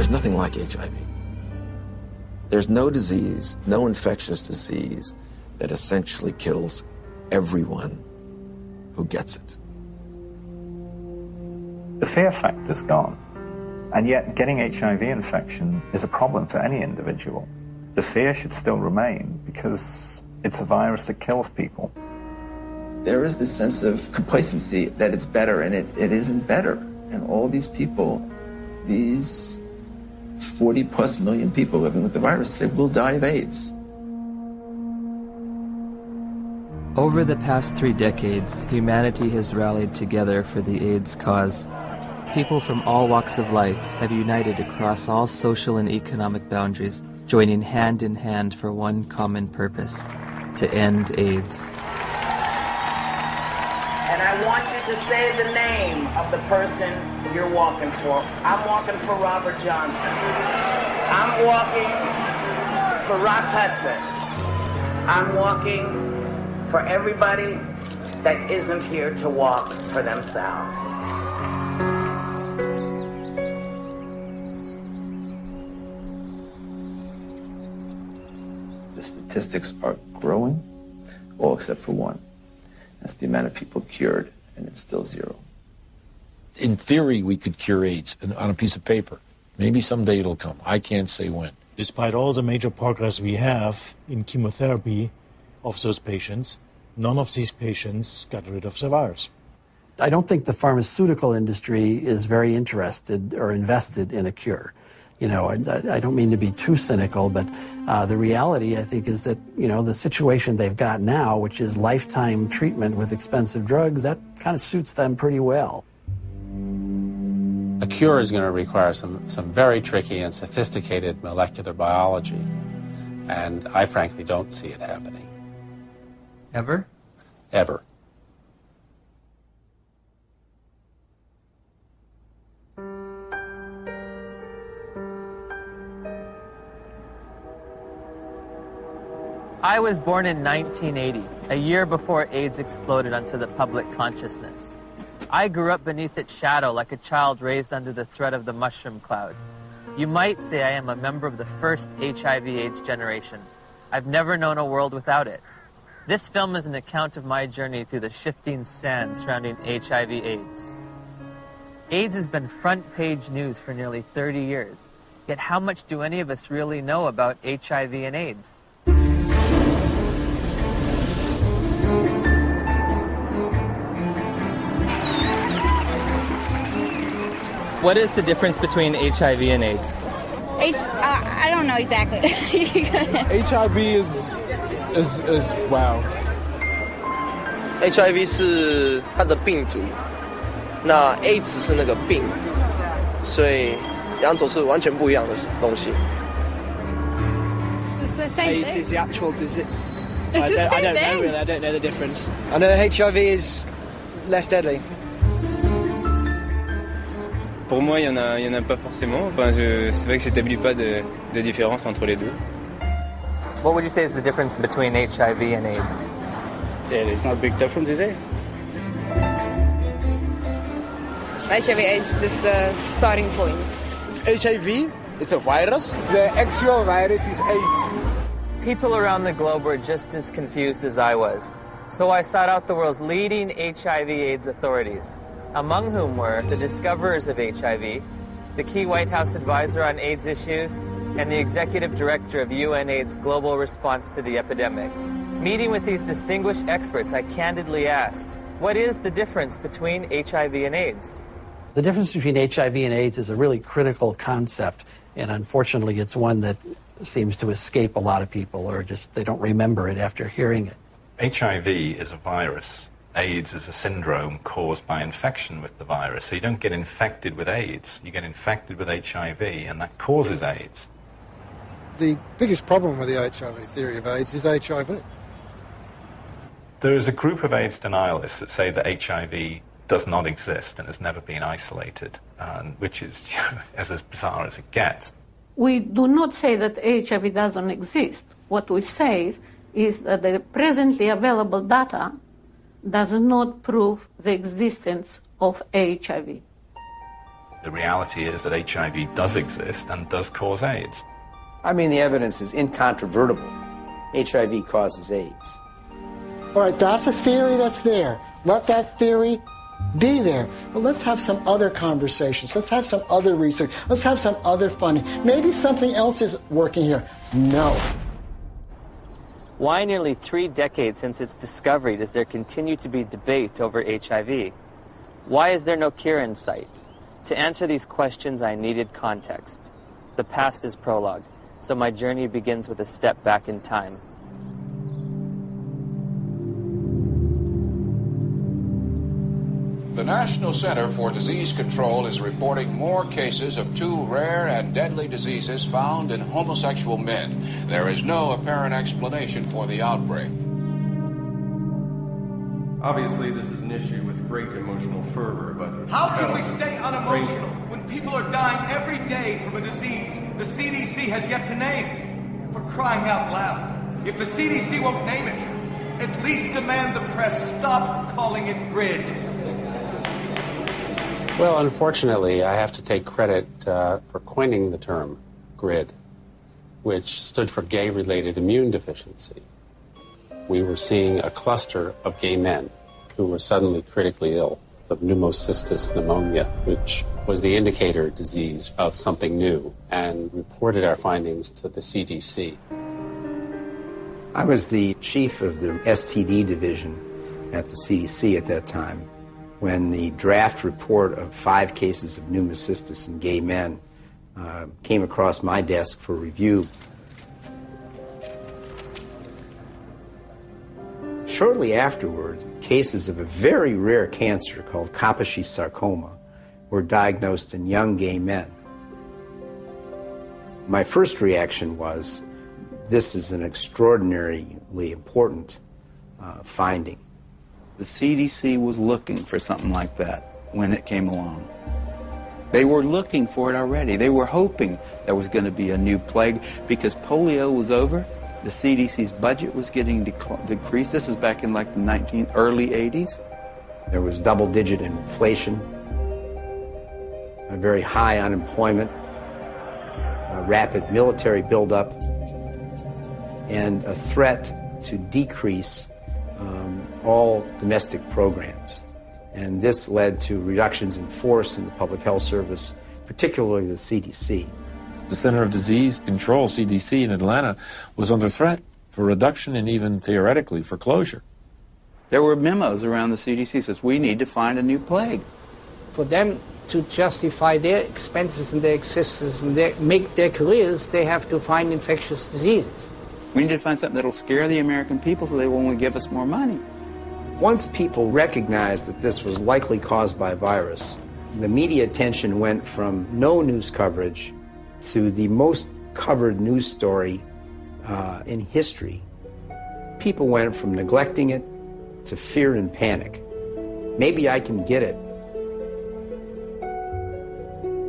There's nothing like HIV. There's no disease, no infectious disease that essentially kills everyone who gets it. The fear factor's gone, and yet getting HIV infection is a problem for any individual. The fear should still remain because it's a virus that kills people. There is this sense of complacency that it's better, and it isn't better. And all these people, these 40+ million people living with the virus, they will die of AIDS. Over the past 3 decades, humanity has rallied together for the AIDS cause. People from all walks of life have united across all social and economic boundaries, joining hand in hand for one common purpose: to end AIDS. And I want you to say the name of the person you're walking for. I'm walking for Robert Johnson. I'm walking for Rock Hudson. I'm walking for everybody that isn't here to walk for themselves. The statistics are growing, all except for one. That's the amount of people cured, and it's still 0. In theory, we could cure AIDS on a piece of paper. Maybe someday it'll come. I can't say when. Despite all the major progress we have in chemotherapy of those patients, none of these patients got rid of the virus. I don't think the pharmaceutical industry is very interested or invested in a cure. You know, I don't mean to be too cynical, but the reality, I think, is that, you know, the situation they've got now, which is lifetime treatment with expensive drugs, that kind of suits them pretty well. A cure is going to require some very tricky and sophisticated molecular biology, and I frankly don't see it happening. Ever? Ever. I was born in 1980, a year before AIDS exploded onto the public consciousness. I grew up beneath its shadow like a child raised under the threat of the mushroom cloud. You might say I am a member of the first HIV/AIDS generation. I've never known a world without it. This film is an account of my journey through the shifting sand surrounding HIV/AIDS. AIDS has been front-page news for nearly 30 years. Yet how much do any of us really know about HIV and AIDS? What is the difference between HIV and AIDS? I don't know exactly. HIV is wow. HIV 是它的病毒，那 AIDS 是那个病，所以两种是完全不一样的东西。It's the same AIDS thing. is the actual disease. It's the same I don't know thing. really. I don't know the difference. I know HIV is less deadly. Pour moi, il y en a pas forcément. Enfin, c'est vrai que j'établis pas de différence entre les deux. What would you say is the difference between HIV and AIDS? Yeah, it's not a big difference, is it? HIV/AIDS is just the starting point. HIV is a virus. The actual virus is AIDS. People around the globe were just as confused as I was. So I sought out the world's leading HIV/AIDS authorities, among whom were the discoverers of HIV, the key White House advisor on AIDS issues, and the executive director of UNAIDS' global response to the epidemic. Meeting with these distinguished experts, I candidly asked, what is the difference between HIV and AIDS? The difference between HIV and AIDS is a really critical concept, and unfortunately it's one that seems to escape a lot of people, or just they don't remember it after hearing it. HIV is a virus. AIDS is a syndrome caused by infection with the virus. So you don't get infected with AIDS, you get infected with HIV, and that causes AIDS. The biggest problem with the HIV theory of AIDS is HIV. There is a group of AIDS denialists that say that HIV does not exist and has never been isolated, which is as bizarre as it gets. We do not say that HIV doesn't exist. What we say is that the presently available data does not prove the existence of HIV. The reality is that HIV does exist and does cause AIDS. I mean, the evidence is incontrovertible. HIV causes AIDS. All right, that's a theory that's there. Let that theory be there. But let's have some other conversations. Let's have some other research. Let's have some other funding. Maybe something else is working here. No. Why nearly 3 decades since its discovery does there continue to be debate over HIV? Why is there no cure in sight? To answer these questions, I needed context. The past is prologue, so my journey begins with a step back in time. The National Center for Disease Control is reporting more cases of 2 rare and deadly diseases found in homosexual men. There is no apparent explanation for the outbreak. Obviously, this is an issue with great emotional fervor, but... How can we stay unemotional when people are dying every day from a disease the CDC has yet to name? For crying out loud, if the CDC won't name it, at least demand the press stop calling it GRID. Well, unfortunately, I have to take credit for coining the term GRID, which stood for gay-related immune deficiency. We were seeing a cluster of gay men who were suddenly critically ill of pneumocystis pneumonia, which was the indicator disease of something new, and reported our findings to the CDC. I was the chief of the STD division at the CDC at that time, when the draft report of 5 cases of pneumocystis in gay men came across my desk for review. Shortly afterward, cases of a very rare cancer called Kaposi sarcoma were diagnosed in young gay men. My first reaction was, this is an extraordinarily important finding. The CDC was looking for something like that when it came along. They were looking for it already. They were hoping there was going to be a new plague because polio was over. The CDC's budget was getting decreased. This is back in like the early 80s. There was double-digit inflation, a very high unemployment, a rapid military buildup, and a threat to decrease all domestic programs. And this led to reductions in force in the public health service, particularly the CDC. The Center of Disease Control, CDC, in Atlanta was under threat for reduction and even theoretically for closure. There were memos around the CDC that says, we need to find a new plague. For them to justify their expenses and their existence and make their careers, they have to find infectious diseases. We need to find something that'll scare the American people so they won't give us more money. Once people recognized that this was likely caused by a virus, the media attention went from no news coverage to the most covered news story in history. People went from neglecting it to fear and panic. Maybe I can get it.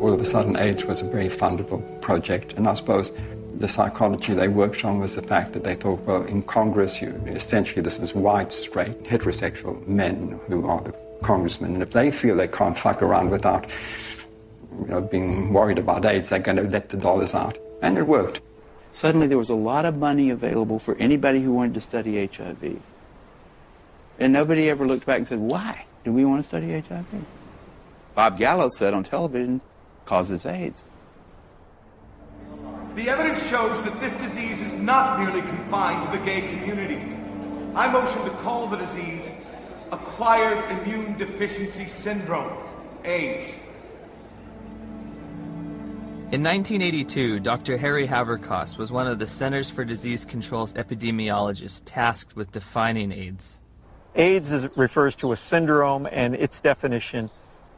All of a sudden, AIDS was a very fundable project, and I suppose the psychology they worked on was the fact that they thought, well, in Congress, essentially this is white, straight, heterosexual men who are the congressmen, and if they feel they can't fuck around without being worried about AIDS, they're going to let the dollars out. And it worked. Suddenly there was a lot of money available for anybody who wanted to study HIV. And nobody ever looked back and said, why do we want to study HIV? Bob Gallo said on television, causes AIDS. The evidence shows that this disease is not merely confined to the gay community. I motion to call the disease Acquired Immune Deficiency Syndrome, AIDS. In 1982, Dr. Harry Haverkos was one of the Centers for Disease Control's epidemiologists tasked with defining AIDS. AIDS refers to a syndrome, and its definition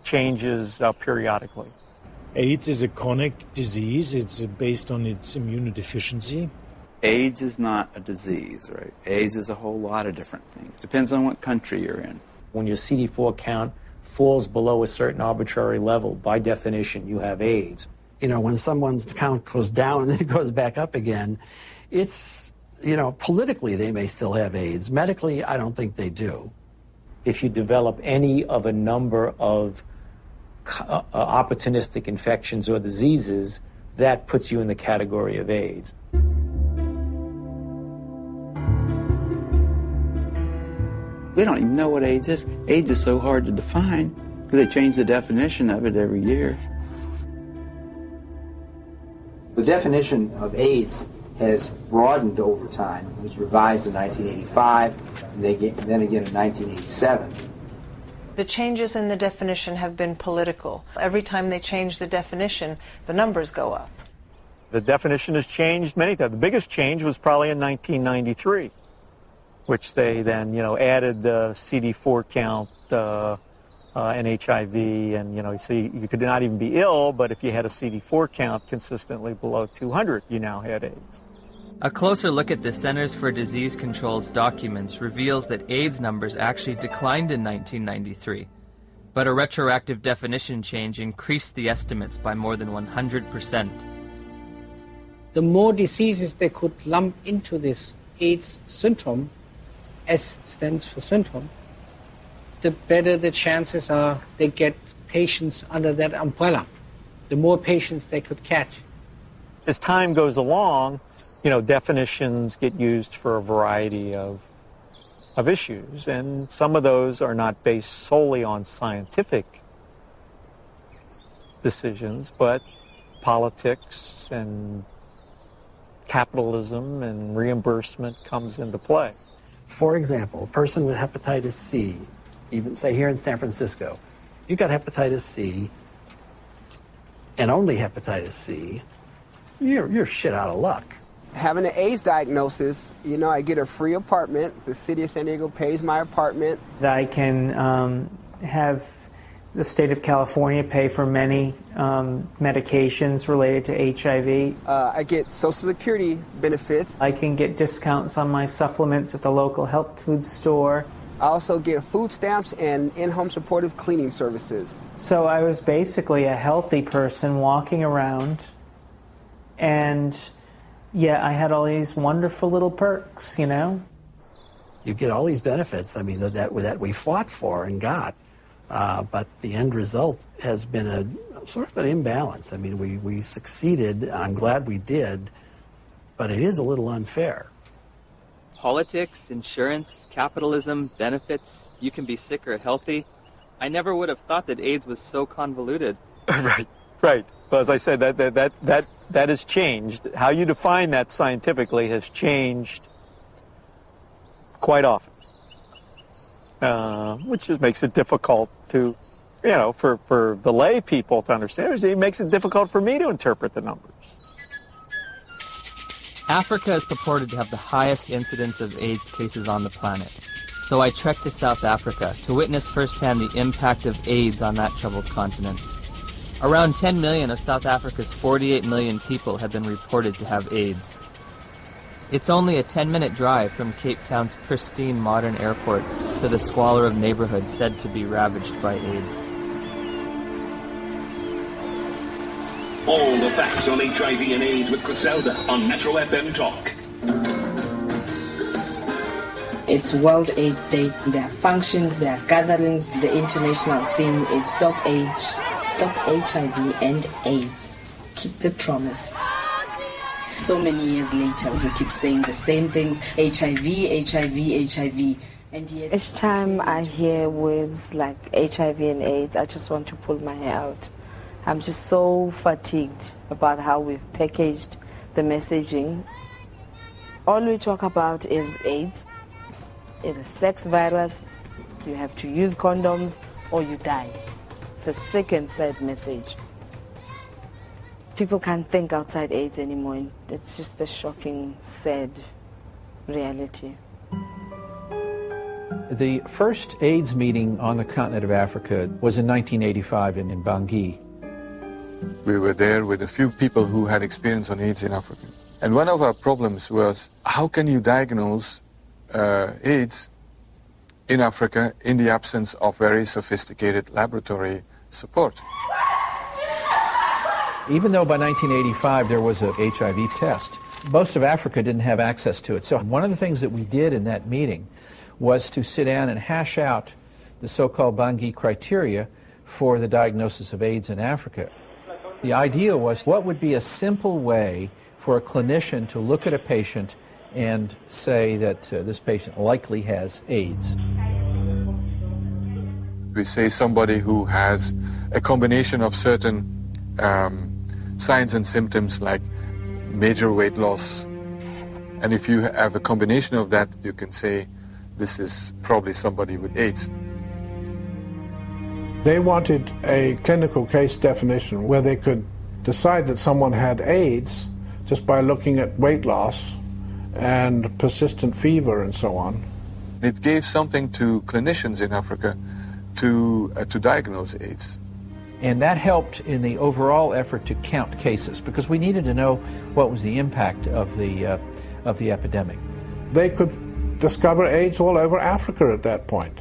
changes periodically. AIDS is a chronic disease. It's based on its immunodeficiency. AIDS is not a disease, right? AIDS is a whole lot of different things. Depends on what country you're in. When your CD4 count falls below a certain arbitrary level, by definition, you have AIDS. You know, when someone's count goes down and then it goes back up again, it's, politically they may still have AIDS. Medically, I don't think they do. If you develop any of a number of opportunistic infections or diseases, that puts you in the category of AIDS. We don't even know what AIDS is. AIDS is so hard to define because they change the definition of it every year. The definition of AIDS has broadened over time. It was revised in 1985, and then again in 1987. The changes in the definition have been political. Every time they change the definition, the numbers go up. The definition has changed many times. The biggest change was probably in 1993, which they then, added the CD4 count and HIV, and, so you could not even be ill, but if you had a CD4 count consistently below 200, you now had AIDS. A closer look at the Centers for Disease Control's documents reveals that AIDS numbers actually declined in 1993, but a retroactive definition change increased the estimates by more than 100%. The more diseases they could lump into this AIDS syndrome, S stands for syndrome, the better the chances are they get patients under that umbrella, the more patients they could catch. As time goes along, definitions get used for a variety of issues, and some of those are not based solely on scientific decisions, but politics and capitalism and reimbursement comes into play. For example, a person with hepatitis C, even say here in San Francisco, if you got hepatitis C and only hepatitis C, you're shit out of luck. Having an AIDS diagnosis, I get a free apartment. The city of San Diego pays my apartment. I can have the state of California pay for many medications related to HIV. I get Social Security benefits. I can get discounts on my supplements at the local health food store. I also get food stamps and in-home supportive cleaning services. So I was basically a healthy person walking around, and I had all these wonderful little perks, You get all these benefits, that we fought for and got. But the end result has been a sort of an imbalance. We succeeded. I'm glad we did, but it is a little unfair. Politics, insurance, capitalism, benefits, you can be sick or healthy. I never would have thought that AIDS was so convoluted. Right. Well, as I said, that has changed. How you define that scientifically has changed quite often. Which just makes it difficult to, for the lay people to understand. It makes it difficult for me to interpret the numbers. Africa is purported to have the highest incidence of AIDS cases on the planet. So I trekked to South Africa to witness firsthand the impact of AIDS on that troubled continent. Around 10 million of South Africa's 48 million people have been reported to have AIDS. It's only a 10-minute drive from Cape Town's pristine modern airport to the squalor of neighborhoods said to be ravaged by AIDS. All the facts on HIV and AIDS with Griselda on Metro FM Talk. It's World AIDS Day. There are functions, there are gatherings. The international theme is Stop AIDS, Stop HIV and AIDS. Keep the promise. So many years later, we keep saying the same things, HIV, HIV, HIV. And yet, each time I hear words like HIV and AIDS, I just want to pull my hair out. I'm just so fatigued about how we've packaged the messaging. All we talk about is AIDS. It's a sex virus. You have to use condoms or you die. It's a sick and sad message. People can't think outside AIDS anymore. And it's just a shocking, sad reality. The first AIDS meeting on the continent of Africa was in 1985 in Bangui. We were there with a few people who had experience on AIDS in Africa. And one of our problems was, how can you diagnose AIDS in Africa in the absence of very sophisticated laboratory support? Even though by 1985 there was a HIV test, most of Africa didn't have access to it. So one of the things that we did in that meeting was to sit down and hash out the so-called Bangui criteria for the diagnosis of AIDS in Africa. The idea was, what would be a simple way for a clinician to look at a patient and say that this patient likely has AIDS? We say somebody who has a combination of certain signs and symptoms like major weight loss. And if you have a combination of that, you can say this is probably somebody with AIDS. They wanted a clinical case definition where they could decide that someone had AIDS just by looking at weight loss and persistent fever and so on. It gave something to clinicians in Africa to diagnose AIDS. And that helped in the overall effort to count cases, because we needed to know what was the impact of the epidemic. They could discover AIDS all over Africa at that point.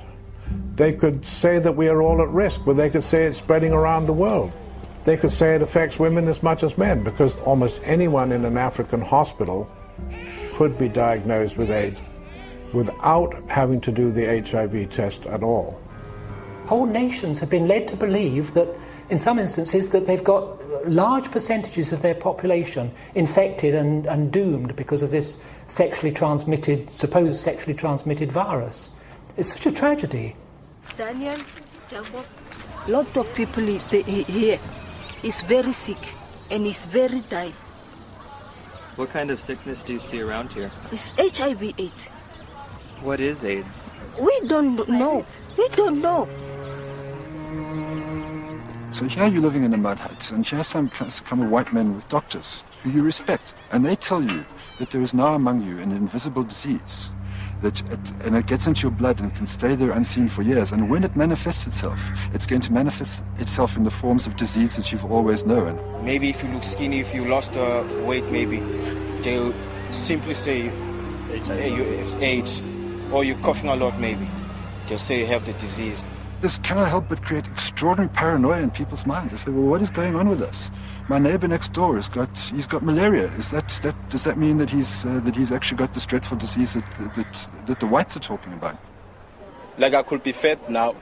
They could say that we are all at risk, but they could say it's spreading around the world. They could say it affects women as much as men, because almost anyone in an African hospital could be diagnosed with AIDS without having to do the HIV test at all. Whole nations have been led to believe that, in some instances, that they've got large percentages of their population infected and doomed because of this supposed sexually transmitted virus. It's such a tragedy. Daniel, a lot of people here is very sick and is very dying. What kind of sickness do you see around here? It's HIV/AIDS. What is AIDS? We don't know. We don't know. So here you're living in a mud hut, and here some come white men with doctors who you respect, and they tell you that there is now among you an invisible disease, and it gets into your blood and can stay there unseen for years, and when it manifests itself, it's going to manifest itself in the forms of disease that you've always known. Maybe if you look skinny, if you lost weight, maybe they'll simply say, hey, you have AIDS, or you're coughing a lot, maybe. They'll say you have the disease. This cannot help but create extraordinary paranoia in people's minds. They say, well, what is going on with us? My neighbor next door he's got malaria. Does that mean that he's actually got this dreadful disease that the whites are talking about? Like I could be fat now,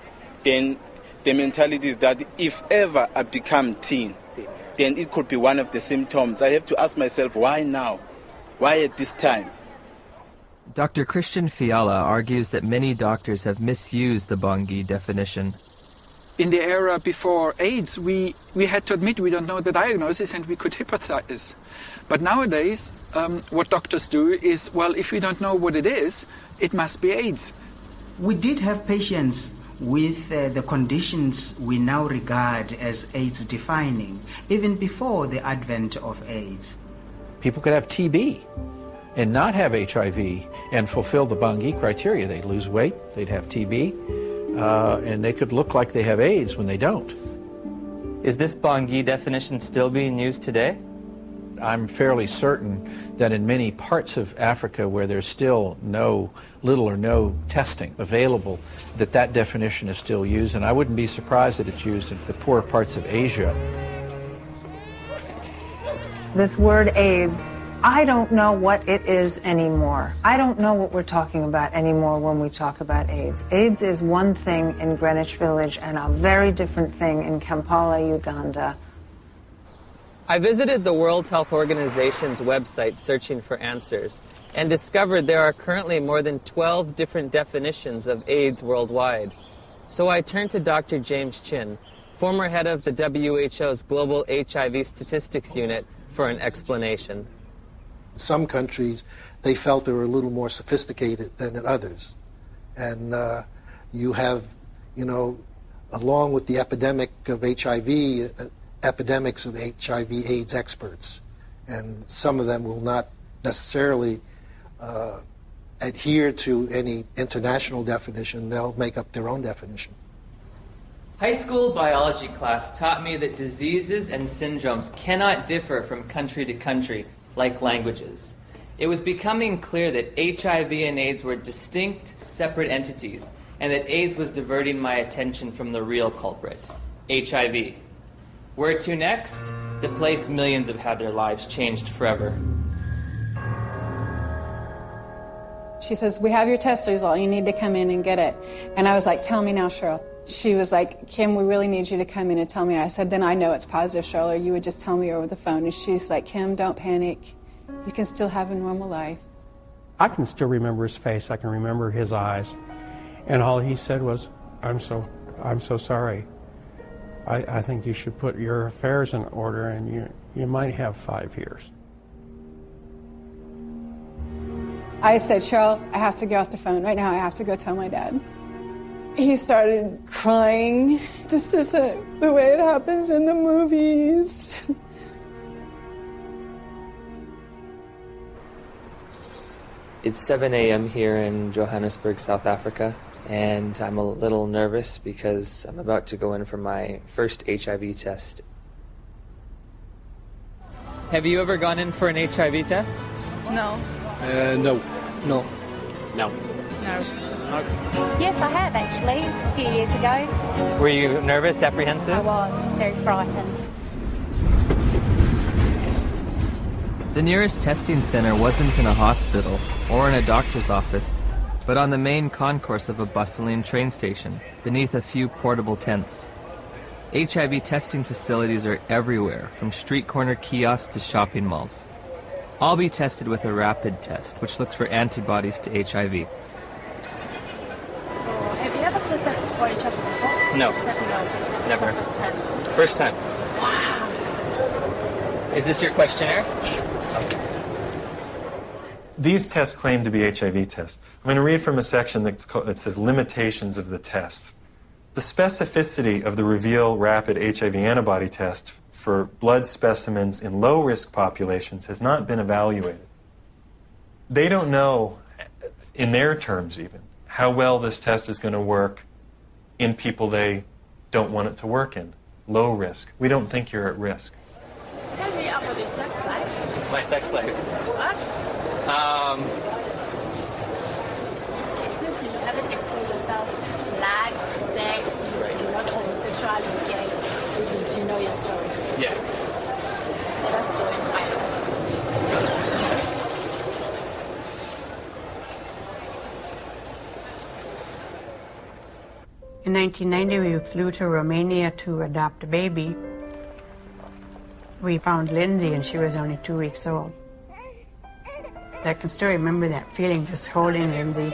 then the mentality is that if ever I become teen, then it could be one of the symptoms. I have to ask myself, why now? Why at this time? Dr. Christian Fiala argues that many doctors have misused the Bangui definition. In the era before AIDS, we had to admit we don't know the diagnosis and we could hypothesize. But nowadays, what doctors do is, well, if we don't know what it is, it must be AIDS. We did have patients with the conditions we now regard as AIDS defining, even before the advent of AIDS. People could have TB and not have HIV and fulfill the Bangui criteria. They'd lose weight, they'd have TB, and they could look like they have AIDS when they don't. Is this Bangui definition still being used today? I'm fairly certain that in many parts of Africa where there's still little or no testing available, that definition is still used, and I wouldn't be surprised that it's used in the poorer parts of Asia. This word AIDS, I don't know what it is anymore. I don't know what we're talking about anymore when we talk about AIDS. AIDS is one thing in Greenwich Village and a very different thing in Kampala, Uganda. I visited the World Health Organization's website searching for answers and discovered there are currently more than 12 different definitions of AIDS worldwide. So I turned to Dr. James Chin, former head of the WHO's Global HIV Statistics Unit, for an explanation. Some countries, they felt they were a little more sophisticated than in others. And you have, along with the epidemic of HIV, epidemics of HIV/AIDS experts. And some of them will not necessarily adhere to any international definition. They'll make up their own definition. High school biology class taught me that diseases and syndromes cannot differ from country to country like languages. It was becoming clear that HIV and AIDS were distinct, separate entities, and that AIDS was diverting my attention from the real culprit, HIV. Where to next? The place millions have had their lives changed forever. She says, we have your test result. You need to come in and get it. And I was like, tell me now, Cheryl. she was like, Kim, we really need you to come in and tell me. I said, then I know it's positive, Charlotte. You would just tell me over the phone. And she's like, Kim, don't panic. You can still have a normal life. I can still remember his face. I can remember his eyes. And all he said was, I'm so sorry. I think you should put your affairs in order, and you might have 5 years. I said, Cheryl, I have to get off the phone right now. I have to go tell my dad. He started crying. This isn't the way it happens in the movies. It's 7 a.m. here in Johannesburg, South Africa, and I'm a little nervous because I'm about to go in for my first HIV test. Have you ever gone in for an HIV test? No. No. No. No. No. Yes, I have actually, a few years ago. Were you nervous, apprehensive? I was, very frightened. The nearest testing center wasn't in a hospital or in a doctor's office, but on the main concourse of a bustling train station, beneath a few portable tents. HIV testing facilities are everywhere, from street corner kiosks to shopping malls. I'll be tested with a rapid test, which looks for antibodies to HIV. So, have you ever tested for HIV before? No. Except no. Never. It's the first time. First time. Wow. Is this your questionnaire? Yes. Okay. These tests claim to be HIV tests. I'm going to read from a section that says limitations of the test. The specificity of the Reveal Rapid HIV Antibody Test for blood specimens in low-risk populations has not been evaluated. They don't know, in their terms even, how well this test is going to work in people they don't want it to work in, low risk. We don't think you're at risk. Tell me about your sex life. My sex life? Us? Since you haven't exposed yourself, lied, sex, you're not homosexual, you're gay, you know your story. Yes. Let us go and find out. In 1990, we flew to Romania to adopt a baby. We found Lindsay, and she was only 2 weeks old. I can still remember that feeling, just holding Lindsay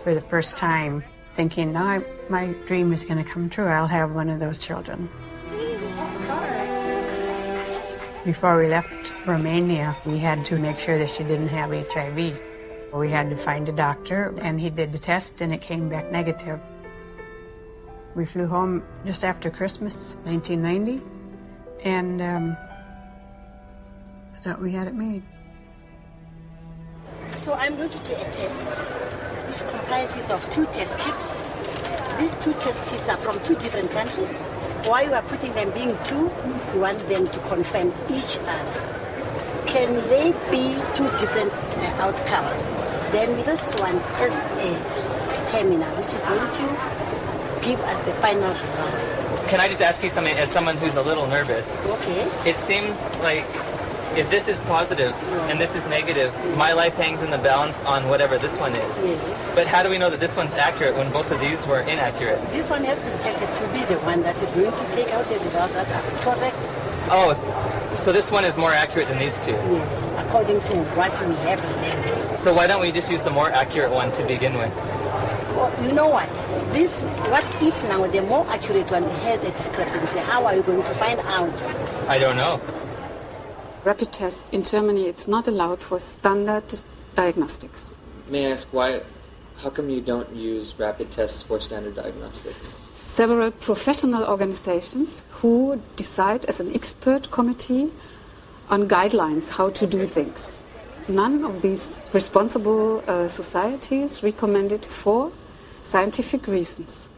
for the first time, thinking, now my dream is going to come true. I'll have one of those children. Before we left Romania, we had to make sure that she didn't have HIV. We had to find a doctor, and he did the test, and it came back negative. We flew home just after Christmas, 1990, and thought we had it made. So I'm going to do a test which comprises of 2 test kits. These 2 test kits are from 2 different countries. Why you are putting them being 2, you want them to confirm each other. Can they be 2 different outcomes? Then this one is a determiner, which is going to give us the final results. Can I just ask you something, as someone who's a little nervous? Okay. It seems like if this is positive and this is negative, my life hangs in the balance on whatever this one is. Yes. But how do we know that this one's accurate when both of these were inaccurate? This one has been tested to be the one that is going to take out the results that are correct. Oh, so this one is more accurate than these 2? Yes, according to what we have learned. So why don't we just use the more accurate one to begin with? Well, you know what? What if now the more accurate one has a discrepancy? How are you going to find out? I don't know. Rapid tests in Germany, it's not allowed for standard diagnostics. May I ask why? How come you don't use rapid tests for standard diagnostics? Several professional organizations who decide as an expert committee on guidelines how to do things. None of these responsible societies recommend it for scientific reasons.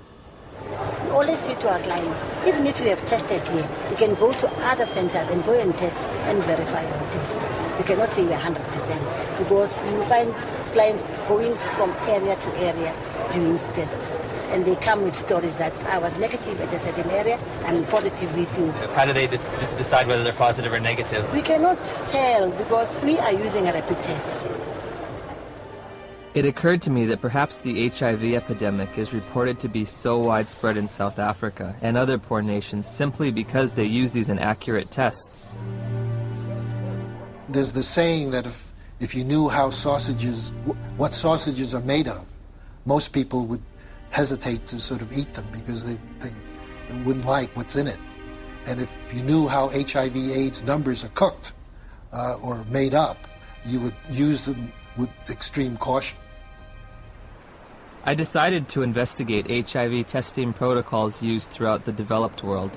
We always say to our clients, even if you have tested here, you can go to other centers and go and test and verify your test. You cannot say you're 100% because you find clients going from area to area doing tests. And they come with stories that I was negative at a certain area, I'm positive with you. How do they decide whether they're positive or negative? We cannot tell because we are using a rapid test. It occurred to me that perhaps the HIV epidemic is reported to be so widespread in South Africa and other poor nations simply because they use these inaccurate tests. There's the saying that if you knew how what sausages are made of, most people would hesitate to sort of eat them because they wouldn't like what's in it. And if you knew how HIV/AIDS numbers are cooked or made up, you would use them with extreme caution. I decided to investigate HIV testing protocols used throughout the developed world.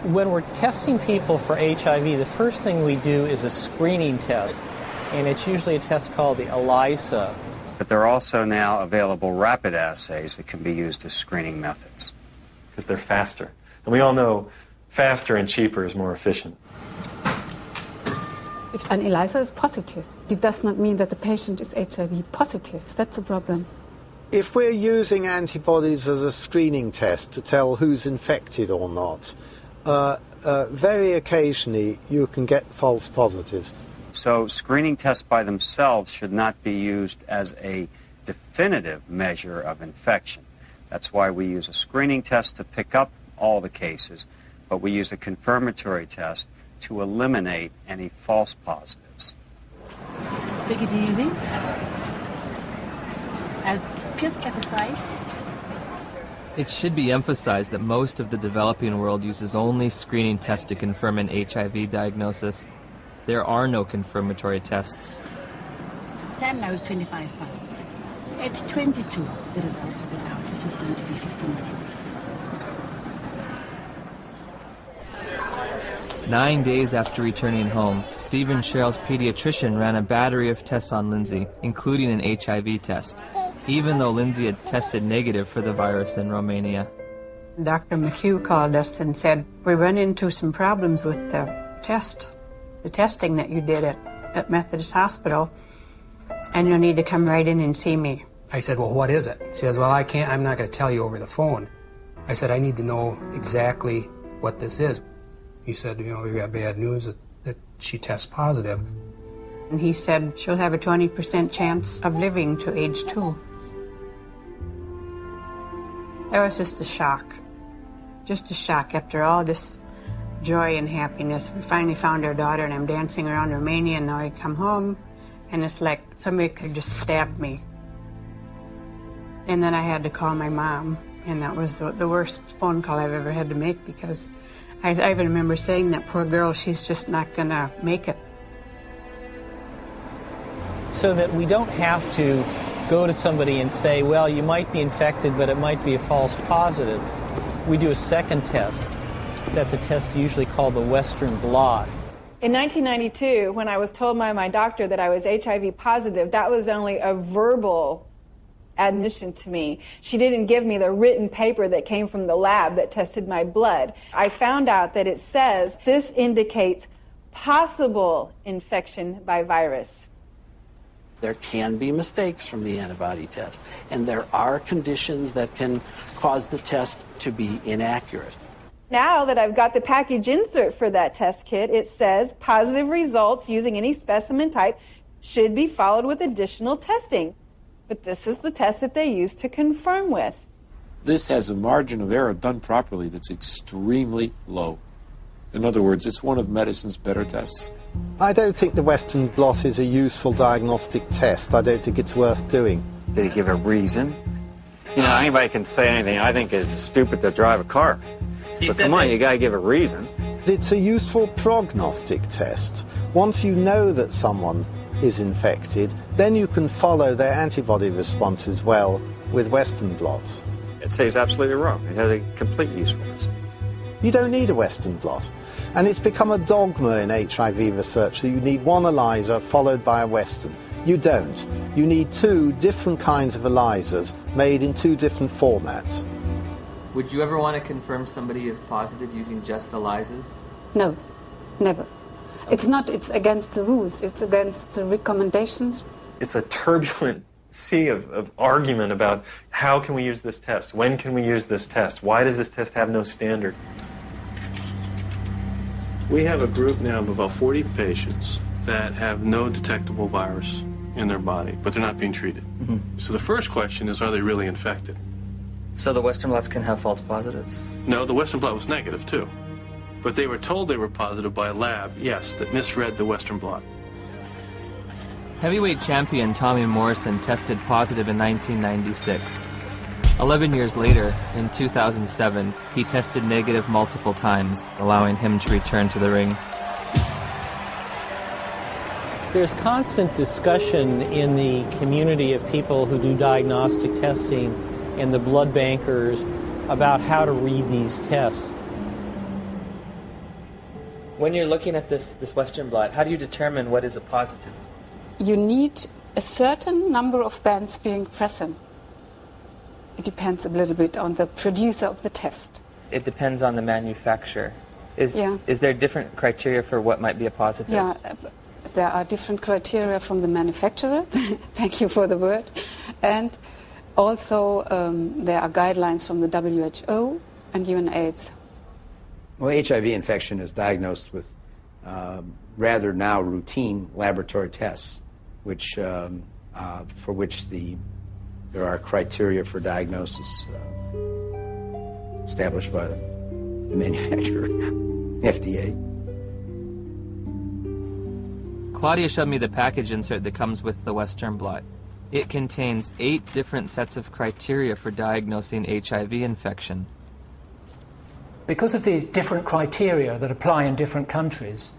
When we're testing people for HIV, the first thing we do is a screening test, and it's usually a test called the ELISA. But there are also now available rapid assays that can be used as screening methods. Because they're faster. And we all know faster and cheaper is more efficient. If an ELISA is positive, it does not mean that the patient is HIV positive. That's a problem. If we're using antibodies as a screening test to tell who's infected or not, very occasionally you can get false positives. So screening tests by themselves should not be used as a definitive measure of infection. That's why we use a screening test to pick up all the cases, but we use a confirmatory test to eliminate any false positives. Take it easy. I'll pierce at the sides. It should be emphasized that most of the developing world uses only screening tests to confirm an HIV diagnosis. There are no confirmatory tests. Time now is 25 past. At 22, the results will be out, which is going to be 15 minutes. 9 days after returning home, Steve and Cheryl's pediatrician ran a battery of tests on Lindsay, including an HIV test, even though Lindsay had tested negative for the virus in Romania. Dr. McHugh called us and said, we run into some problems with the testing that you did at Methodist Hospital, and you'll need to come right in and see me. I said, well, what is it? She says, well, I'm not going to tell you over the phone. I said, I need to know exactly what this is. He said, we got bad news that she tests positive. And he said she'll have a 20% chance of living to age 2. That was just a shock. Just a shock after all this joy and happiness. We finally found our daughter, and I'm dancing around Romania, and now I come home, and it's like somebody could just stab me. And then I had to call my mom, and that was the worst phone call I've ever had to make, because I even remember saying, that poor girl, she's just not going to make it. So that we don't have to go to somebody and say, well, you might be infected, but it might be a false positive. We do a second test. That's a test usually called the Western blot. In 1992, when I was told by my doctor that I was HIV positive, that was only a verbal admission to me. She didn't give me the written paper that came from the lab that tested my blood. I found out that it says this indicates possible infection by virus. There can be mistakes from the antibody test, and there are conditions that can cause the test to be inaccurate. Now that I've got the package insert for that test kit, it says positive results using any specimen type should be followed with additional testing. But this is the test that they use to confirm with. This has a margin of error done properly that's extremely low. In other words, it's one of medicine's better tests. I don't think the Western blot is a useful diagnostic test. I don't think it's worth doing. Did he give a reason? Anybody can say anything. I think it's stupid to drive a car. But come on, you got to give a reason. It's a useful prognostic test. Once you know that someone is infected, then you can follow their antibody responses well with Western blots. I'd say he's absolutely wrong. It has a complete usefulness. You don't need a Western blot. And it's become a dogma in HIV research that you need one ELISA followed by a Western. You don't. You need 2 different kinds of ELISAs made in 2 different formats. Would you ever want to confirm somebody is positive using just ELISAs? No, never. It's against the rules. It's against the recommendations. It's a turbulent sea of argument about how can we use this test? When can we use this test? Why does this test have no standard? We have a group now of about 40 patients that have no detectable virus in their body, but they're not being treated. So the first question is, are they really infected? So the Western blots can have false positives? No, the Western blot was negative too. But they were told they were positive by a lab, yes, that misread the Western blot. Heavyweight champion Tommy Morrison tested positive in 1996. 11 years later, in 2007, he tested negative multiple times, allowing him to return to the ring. There's constant discussion in the community of people who do diagnostic testing and the blood bankers about how to read these tests. When you're looking at this Western blot, how do you determine what is a positive? You need a certain number of bands being present. It depends a little bit on the producer of the test. It depends on the manufacturer. Is there different criteria for what might be a positive? Yeah, there are different criteria from the manufacturer. Thank you for the word. And also there are guidelines from the WHO and UNAIDS. Well, HIV infection is diagnosed with rather now routine laboratory tests, which for which there are criteria for diagnosis established by the manufacturer, FDA. Claudia showed me the package insert that comes with the Western blot. It contains 8 different sets of criteria for diagnosing HIV infection. Because of the different criteria that apply in different countries,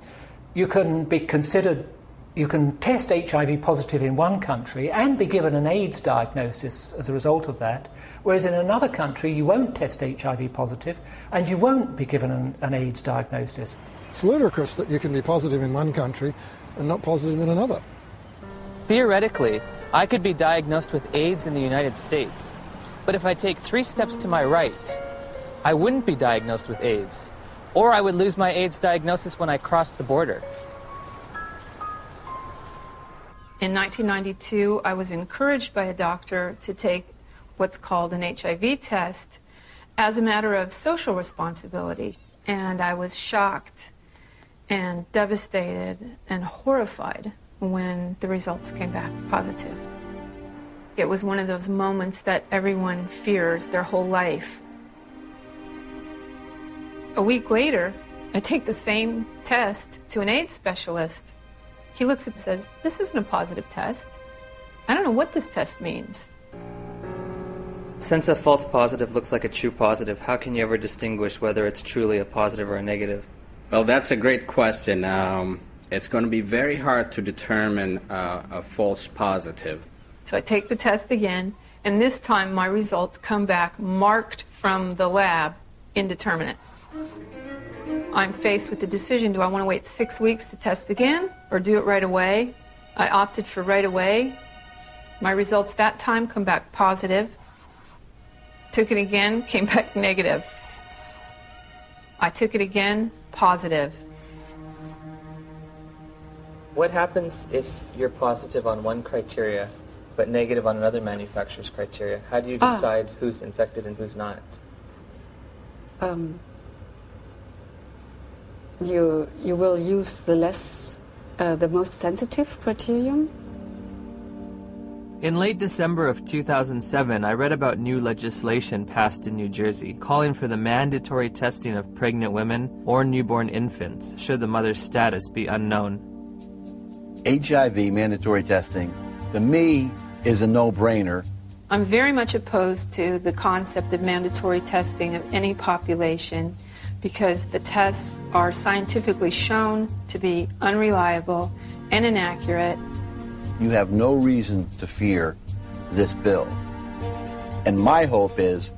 you can test HIV positive in one country and be given an AIDS diagnosis as a result of that, whereas in another country you won't test HIV positive and you won't be given an AIDS diagnosis. It's ludicrous that you can be positive in one country and not positive in another. Theoretically, I could be diagnosed with AIDS in the United States, but if I take 3 steps to my right, I wouldn't be diagnosed with AIDS, or I would lose my AIDS diagnosis when I crossed the border. In 1992, I was encouraged by a doctor to take what's called an HIV test as a matter of social responsibility. And I was shocked and devastated and horrified when the results came back positive. It was one of those moments that everyone fears their whole life. A week later, I take the same test to an AIDS specialist. He looks and says, "This isn't a positive test. I don't know what this test means." Since a false positive looks like a true positive, how can you ever distinguish whether it's truly a positive or a negative? Well, that's a great question. It's going to be very hard to determine a false positive. So I take the test again, and this time my results come back marked from the lab indeterminate. I'm faced with the decision, do I want to wait 6 weeks to test again or do it right away? I opted for right away. My results that time come back positive. Took it again, came back negative. I took it again, positive. What happens if you're positive on one criteria but negative on another manufacturer's criteria? How do you decide who's infected and who's not? You will use the most sensitive criterion. In late December of 2007, I read about new legislation passed in New Jersey calling for the mandatory testing of pregnant women or newborn infants should the mother's status be unknown. HIV mandatory testing, to me, is a no-brainer. I'm very much opposed to the concept of mandatory testing of any population because the tests are scientifically shown to be unreliable and inaccurate. You have no reason to fear this bill. And my hope is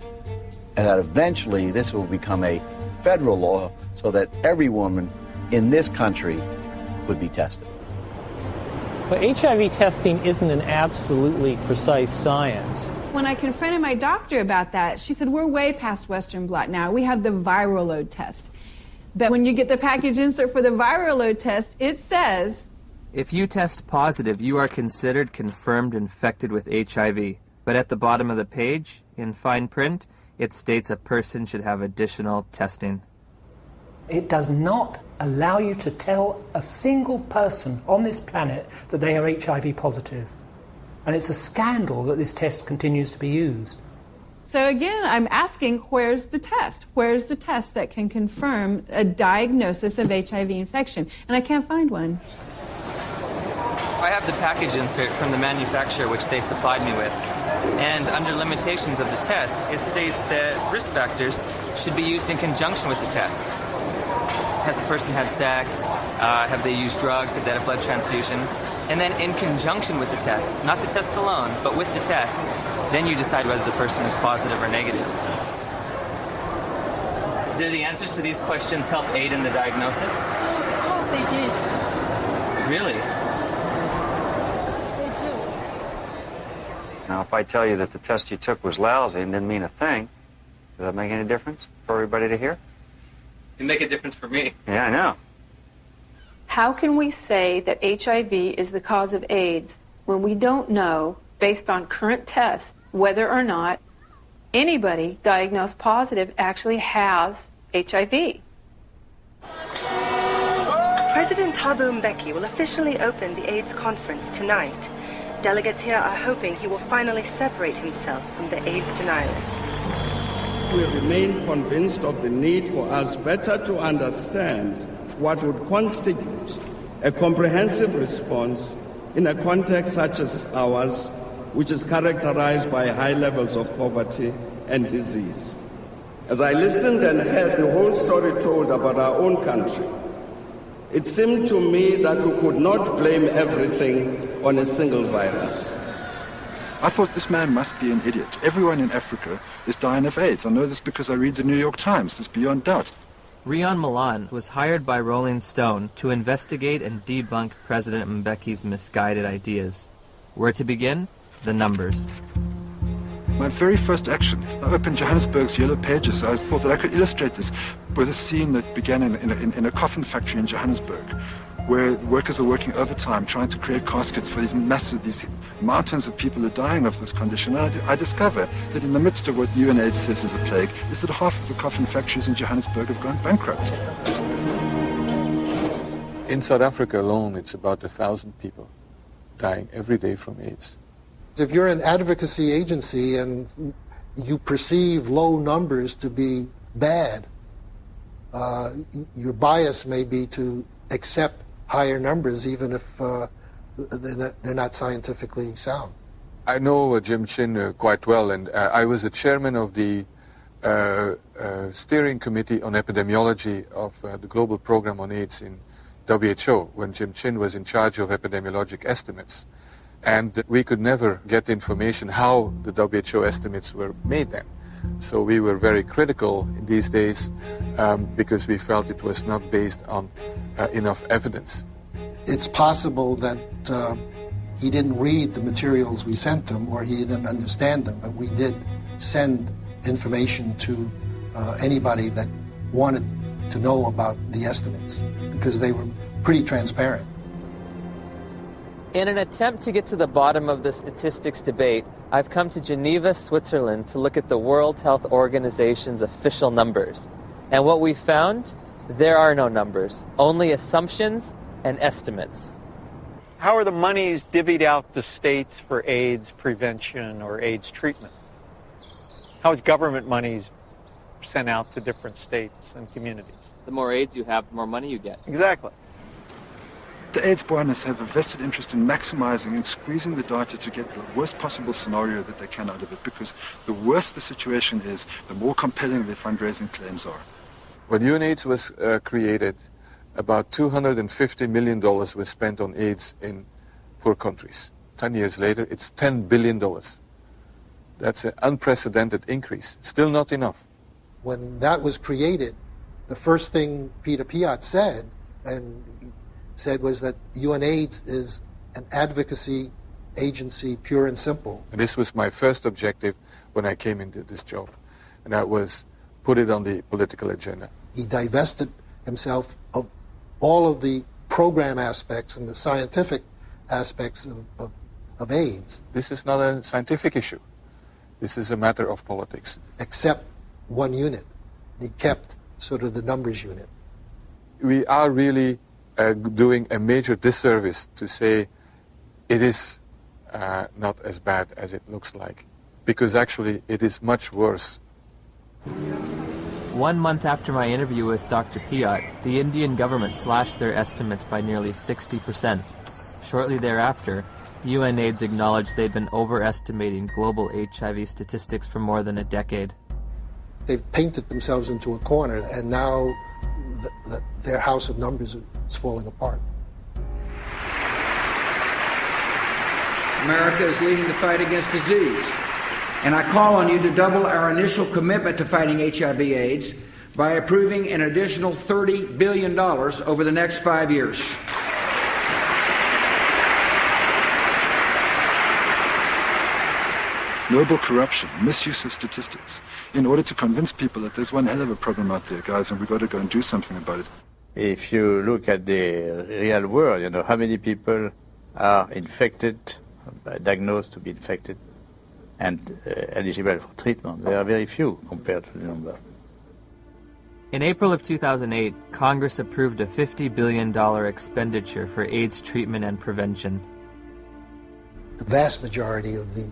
that eventually this will become a federal law so that every woman in this country would be tested. But HIV testing isn't an absolutely precise science. When I confronted my doctor about that, she said, we're way past Western blot now. We have the viral load test. But when you get the package insert for the viral load test, it says, if you test positive, you are considered confirmed infected with HIV. But at the bottom of the page, in fine print, it states a person should have additional testing. It does not allow you to tell a single person on this planet that they are HIV positive. And it's a scandal that this test continues to be used. So again, I'm asking, where's the test? Where's the test that can confirm a diagnosis of HIV infection? And I can't find one. I have the package insert from the manufacturer which they supplied me with. And under limitations of the test, it states that risk factors should be used in conjunction with the test. Has a person had sex? Have they used drugs? Have they had a blood transfusion? And then in conjunction with the test, not the test alone, but with the test, then you decide whether the person is positive or negative. Do the answers to these questions help aid in the diagnosis? Of course they did. Really? They do. Now, if I tell you that the test you took was lousy and didn't mean a thing, does that make any difference for everybody to hear? It'd make a difference for me. Yeah, I know. How can we say that HIV is the cause of AIDS when we don't know, based on current tests, whether or not anybody diagnosed positive actually has HIV? President Thabo Mbeki will officially open the AIDS conference tonight. Delegates here are hoping he will finally separate himself from the AIDS denialists. We remain convinced of the need for us better to understand what would constitute a comprehensive response in a context such as ours, which is characterized by high levels of poverty and disease. As I listened and heard the whole story told about our own country, it seemed to me that we could not blame everything on a single virus. I thought this man must be an idiot. Everyone in Africa is dying of AIDS. I know this because I read the New York Times. It's beyond doubt. Rion Milan was hired by Rolling Stone to investigate and debunk President Mbeki's misguided ideas. Where to begin? The numbers. My very first action, I opened Johannesburg's Yellow Pages. I thought that I could illustrate this with a scene that began in a coffin factory in Johannesburg, where workers are working overtime trying to create caskets for these mountains of people who are dying of this condition. And I discover that in the midst of what UNAIDS says is a plague, is that half of the coffin factories in Johannesburg have gone bankrupt. In South Africa alone, it's about 1,000 people dying every day from AIDS. If you're an advocacy agency and you perceive low numbers to be bad, your bias may be to accept higher numbers even if they're not scientifically sound. I know Jim Chin quite well, and I was the chairman of the steering committee on epidemiology of the global program on AIDS in WHO when Jim Chin was in charge of epidemiologic estimates. And we could never get information how the WHO estimates were made then. So we were very critical in these days because we felt it was not based on enough evidence. It's possible that he didn't read the materials we sent him or he didn't understand them, but we did send information to anybody that wanted to know about the estimates because they were pretty transparent. In an attempt to get to the bottom of the statistics debate, I've come to Geneva, Switzerland to look at the World Health Organization's official numbers. And what we found, there are no numbers, only assumptions and estimates. How are the monies divvied out to states for AIDS prevention or AIDS treatment? How is government monies sent out to different states and communities? The more AIDS you have, the more money you get. Exactly. The AIDS buoyaners have a vested interest in maximizing and squeezing the data to get the worst possible scenario that they can out of it, because the worse the situation is, the more compelling their fundraising claims are. When UNAIDS was created, about $250 million was spent on AIDS in poor countries. 10 years later, it's $10 billion. That's an unprecedented increase. Still not enough. When that was created, the first thing Peter Piot said was that UNAIDS is an advocacy agency, pure and simple. And this was my first objective when I came into this job, and that was put it on the political agenda. He divested himself of all of the program aspects and the scientific aspects of AIDS. This is not a scientific issue. This is a matter of politics. Except one unit. He kept sort of the numbers unit. we are really doing a major disservice to say it is not as bad as it looks like, because actually it is much worse. 1 month after my interview with Dr. Piot, the Indian government slashed their estimates by nearly 60%. Shortly thereafter, UNAIDS acknowledged they'd been overestimating global HIV statistics for more than a decade. They've painted themselves into a corner, and now their house of numbers is falling apart. America is leading the fight against disease. And I call on you to double our initial commitment to fighting HIV/AIDS by approving an additional $30 billion over the next 5 years. Global corruption, misuse of statistics, in order to convince people that there's one hell of a problem out there, guys, and we've got to go and do something about it. If you look at the real world, you know, how many people are infected, diagnosed to be infected, and eligible for treatment? There are very few compared to the number. In April of 2008, Congress approved a $50 billion expenditure for AIDS treatment and prevention. The vast majority of the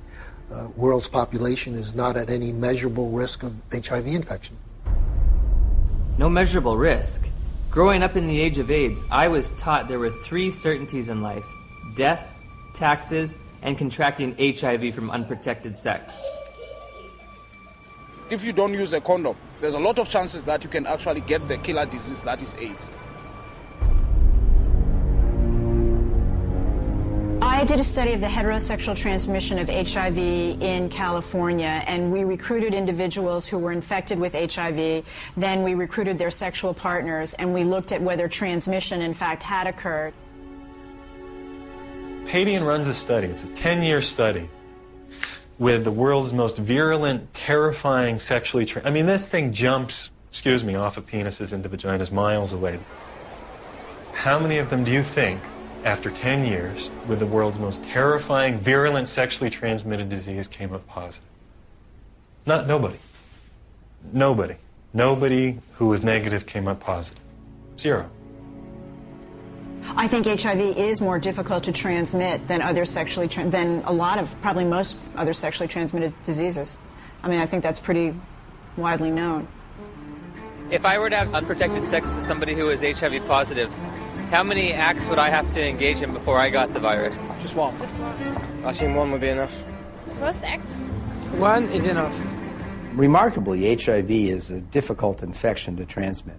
world's population is not at any measurable risk of HIV infection. No measurable risk. Growing up in the age of AIDS, I was taught there were 3 certainties in life: death, taxes, and contracting HIV from unprotected sex. If you don't use a condom, there's a lot of chances that you can actually get the killer disease that is AIDS. I did a study of the heterosexual transmission of HIV in California, and we recruited individuals who were infected with HIV. Then we recruited their sexual partners, and we looked at whether transmission, in fact, had occurred. Padian runs a study. It's a 10-year study with the world's most virulent, terrifying sexually... I mean, this thing jumps, off of penises into vaginas miles away. How many of them do you think, after 10 years, with the world's most terrifying, virulent, sexually transmitted disease, came up positive? Nobody. Nobody. Nobody who was negative came up positive. 0. I think HIV is more difficult to transmit than probably most other sexually transmitted diseases. I mean, I think that's pretty widely known. If I were to have unprotected sex with somebody who is HIV positive, how many acts would I have to engage in before I got the virus? Just one. I think one would be enough. First act? One is enough. Remarkably, HIV is a difficult infection to transmit.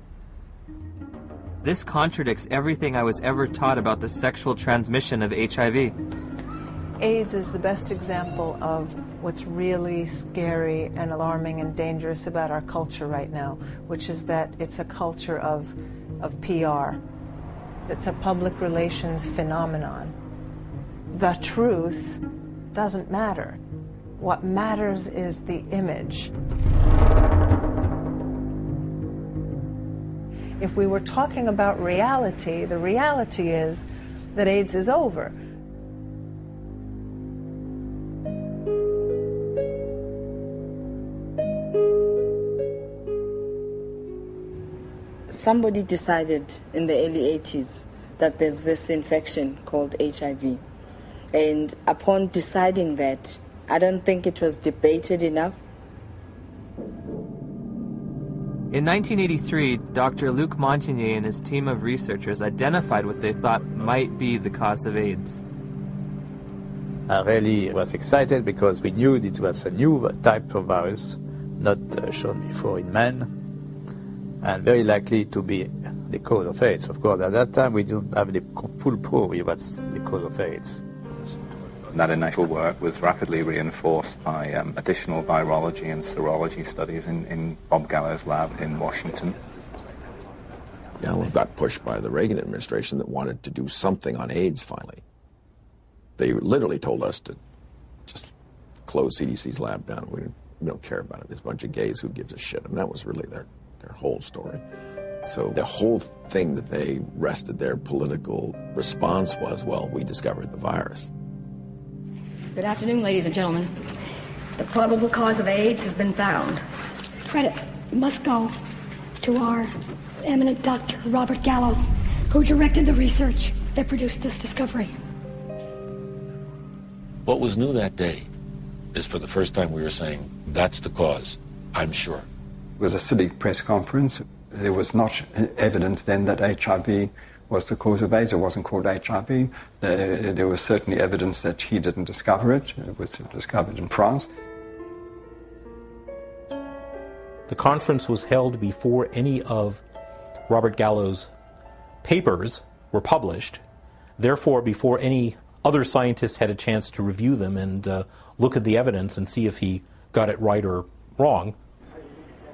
This contradicts everything I was ever taught about the sexual transmission of HIV. AIDS is the best example of what's really scary and alarming and dangerous about our culture right now, which is that it's a culture of PR. It's a public relations phenomenon. The truth doesn't matter. What matters is the image. If we were talking about reality, the reality is that AIDS is over. Somebody decided in the early 80s that there's this infection called HIV. And upon deciding that, I don't think it was debated enough. In 1983, Dr. Luc Montagnier and his team of researchers identified what they thought might be the cause of AIDS. I really was excited because we knew it was a new type of virus, not shown before in men, and very likely to be the cause of AIDS. Of course, at that time we didn't have the full proof of what's the cause of AIDS. That initial work was rapidly reinforced by additional virology and serology studies in Bob Gallo's lab in Washington. Gallo got pushed by the Reagan administration that wanted to do something on AIDS finally. They literally told us to just close CDC's lab down. We don't care about it. There's a bunch of gays, who gives a shit? And that was really their whole story. So the whole thing that they rested their political response was, well, we discovered the virus. Good afternoon, ladies and gentlemen. The probable cause of AIDS has been found. Credit must go to our eminent Dr. Robert Gallo, who directed the research that produced this discovery. What was new that day is for the first time we were saying, that's the cause, I'm sure. It was a silly press conference. There was not evidence then that HIV was the cause of AIDS. It wasn't called HIV. There was certainly evidence that he didn't discover it. It was discovered in France. The conference was held before any of Robert Gallo's papers were published. Therefore, before any other scientists had a chance to review them and look at the evidence and see if he got it right or wrong.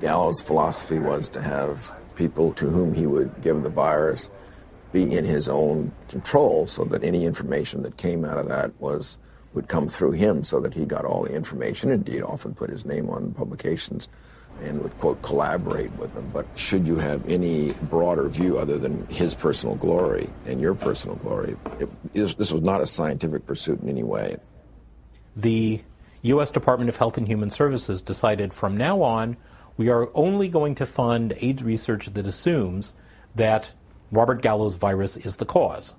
Gallo's philosophy was to have people to whom he would give the virus be in his own control, so that any information that came out of that would come through him, so that he got all the information. Indeed, often put his name on publications and would, quote, collaborate with them. But should you have any broader view other than his personal glory and your personal glory, this was not a scientific pursuit in any way. The U.S. Department of Health and Human Services decided from now on we are only going to fund AIDS research that assumes that Robert Gallo's virus is the cause.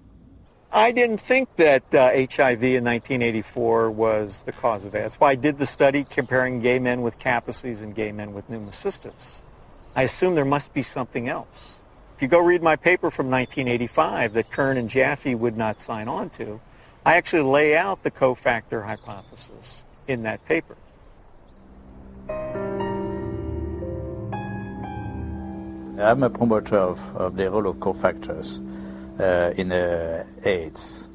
I didn't think that HIV in 1984 was the cause of AIDS. That's why I did the study comparing gay men with Kaposi's and gay men with pneumocystis. I assumed there must be something else. If you go read my paper from 1985 that Kern and Jaffe would not sign on to, I actually lay out the cofactor hypothesis in that paper. I'm a promoter of the role of cofactors in AIDS.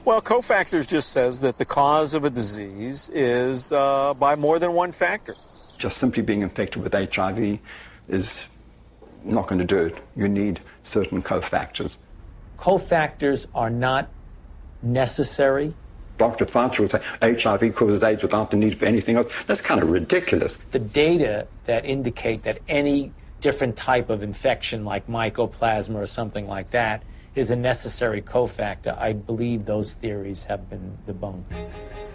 Well, cofactors just says that the cause of a disease is by more than one factor. Just simply being infected with HIV is not going to do it. You need certain cofactors. Cofactors are not necessary. Dr. Fauci would say HIV causes AIDS without the need for anything else. That's kind of ridiculous. The data that indicate that any different type of infection like mycoplasma or something like that is a necessary cofactor, I believe those theories have been debunked.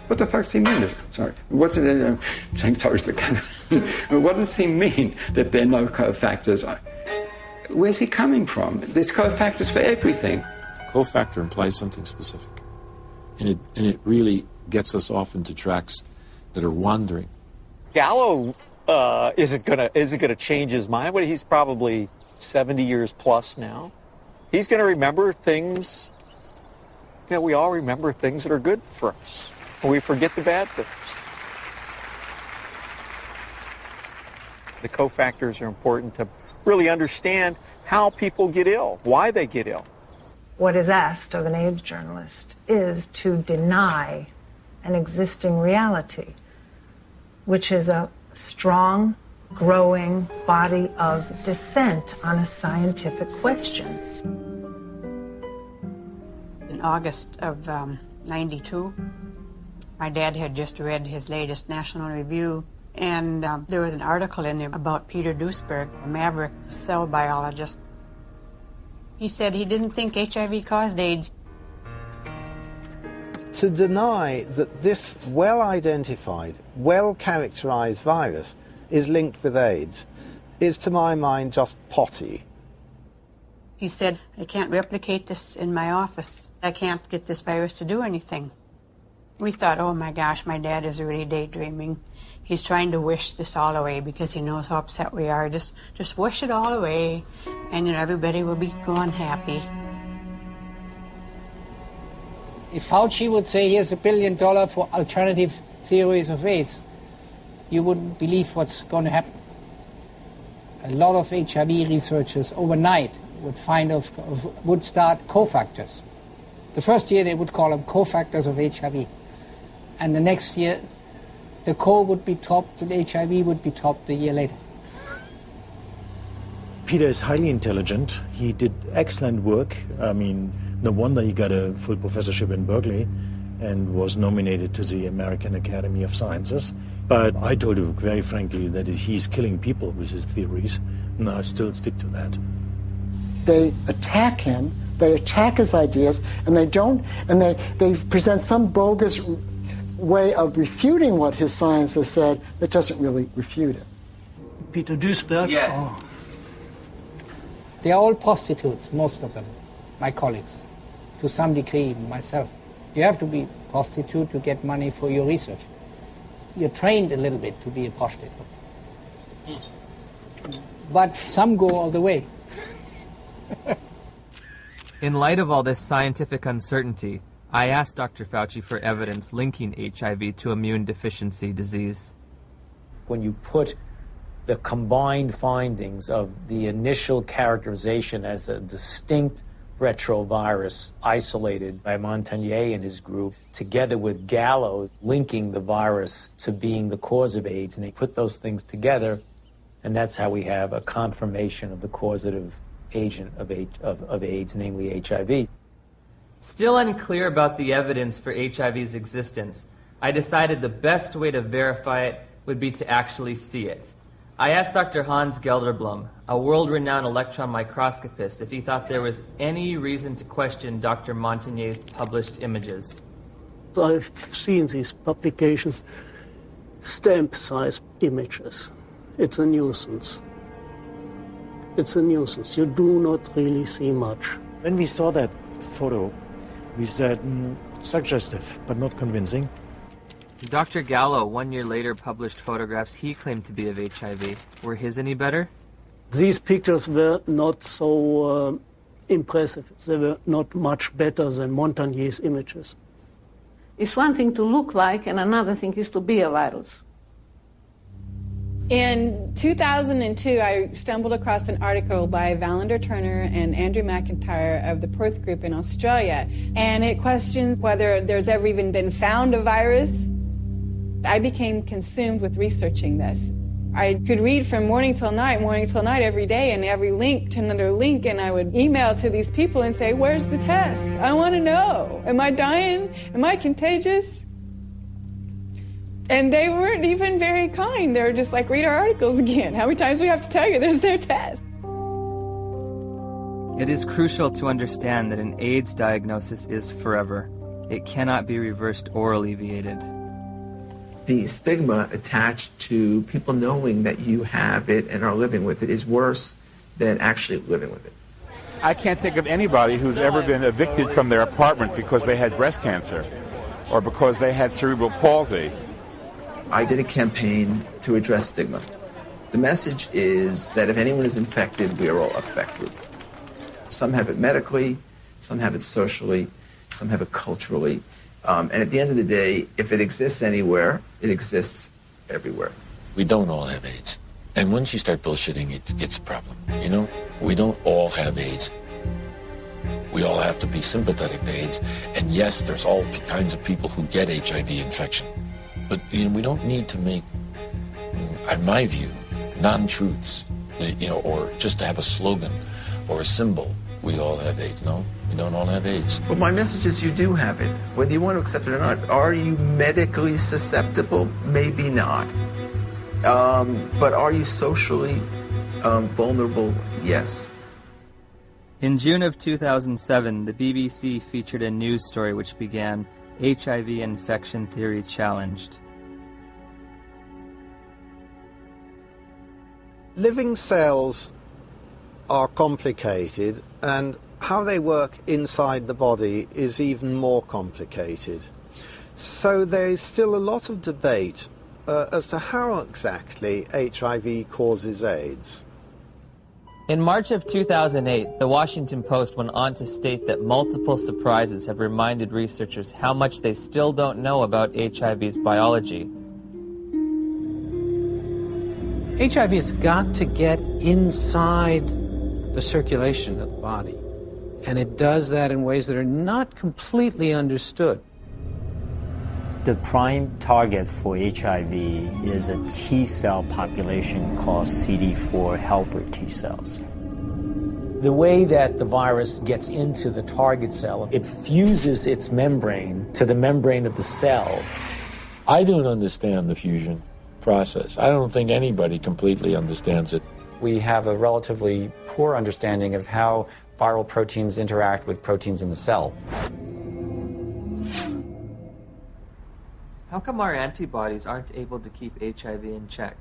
What the fuck does he mean? Sorry. What's it? What does he mean that there are no cofactors? Where's he coming from? There's cofactors for everything. Cofactor implies something specific. And it really gets us off into tracks that are wandering. Gallo isn't gonna change his mind. But he's probably 70 years plus now. He's going to remember things. We all remember things that are good for us, and we forget the bad things. The cofactors are important to really understand how people get ill, why they get ill. What is asked of an AIDS journalist is to deny an existing reality, which is a strong, growing body of dissent on a scientific question. In August of '92, my dad had just read his latest National Review, and there was an article in there about Peter Duesberg, a maverick cell biologist. He said he didn't think HIV caused AIDS. To deny that this well-identified, well-characterized virus is linked with AIDS is, to my mind, just potty. He said, I can't replicate this in my office. I can't get this virus to do anything. We thought, oh my gosh, my dad is really daydreaming. He's trying to wish this all away because he knows how upset we are. Just wish it all away, and everybody will be gone happy. If Fauci would say, here's $1 billion for alternative theories of AIDS, you wouldn't believe what's going to happen. A lot of HIV researchers overnight would start cofactors. The first year they would call them cofactors of HIV. And the next year, the co would be topped and HIV would be topped the year later. Peter is highly intelligent. He did excellent work. I mean, no wonder he got a full professorship in Berkeley and was nominated to the American Academy of Sciences. But I told him very frankly that he's killing people with his theories, and I still stick to that. They attack him, they attack his ideas, and they present some bogus way of refuting what his science has said that doesn't really refute it. Peter Duesberg? Yes. Oh. They are all prostitutes, most of them, my colleagues, to some degree, myself. You have to be a prostitute to get money for your research. You're trained a little bit to be a prostitute. But some go all the way. In light of all this scientific uncertainty, I asked Dr. Fauci for evidence linking HIV to immune deficiency disease. When you put the combined findings of the initial characterization as a distinct retrovirus isolated by Montagnier and his group, together with Gallo linking the virus to being the cause of AIDS, and they put those things together, and that's how we have a confirmation of the causative agent of AIDS, namely HIV. Still unclear about the evidence for HIV's existence, I decided the best way to verify it would be to actually see it. I asked Dr. Hans Gelderblum, a world-renowned electron microscopist, if he thought there was any reason to question Dr. Montagnier's published images. I've seen these publications, stamp-sized images. It's a nuisance. It's a nuisance. You do not really see much. When we saw that photo, we said, suggestive, but not convincing. Dr. Gallo, 1 year later, published photographs he claimed to be of HIV. Were his any better? These pictures were not so impressive. They were not much better than Montagnier's images. It's one thing to look like, and another thing is to be a virus. In 2002, I stumbled across an article by Valander Turner and Andrew McIntyre of the Perth Group in Australia, and it questioned whether there's ever even been found a virus. I became consumed with researching this. I could read from morning till night every day, and every link to another link, and I would email to these people and say, where's the test? I want to know. Am I dying? Am I contagious? And they weren't even very kind. They were just like, read our articles again. How many times do we have to tell you there's no test? It is crucial to understand that an AIDS diagnosis is forever. It cannot be reversed or alleviated. The stigma attached to people knowing that you have it and are living with it is worse than actually living with it. I can't think of anybody who's ever been evicted from their apartment because they had breast cancer or because they had cerebral palsy. I did a campaign to address stigma. The message is that if anyone is infected, we are all affected. Some have it medically, some have it socially, some have it culturally. And at the end of the day, if it exists anywhere, it exists everywhere. We don't all have AIDS. And once you start bullshitting, it's a problem. You know, we don't all have AIDS. We all have to be sympathetic to AIDS. And yes, there's all kinds of people who get HIV infection. But you know, we don't need to make, in my view, non-truths, you know, or just to have a slogan or a symbol. We all have AIDS. No, we don't all have AIDS. Well, my message is you do have it, whether you want to accept it or not. Are you medically susceptible? Maybe not. But are you socially vulnerable? Yes. In June of 2007, the BBC featured a news story which began, HIV infection theory challenged. Living cells are complicated, and how they work inside the body is even more complicated. So there's still a lot of debate as to how exactly HIV causes AIDS. In March of 2008, the Washington Post went on to state that multiple surprises have reminded researchers how much they still don't know about HIV's biology. HIV has got to get inside the circulation of the body, and it does that in ways that are not completely understood. The prime target for HIV is a T cell population called CD4 helper T cells. The way that the virus gets into the target cell, it fuses its membrane to the membrane of the cell. I don't understand the fusion process. I don't think anybody completely understands it. We have a relatively poor understanding of how viral proteins interact with proteins in the cell. How come our antibodies aren't able to keep HIV in check?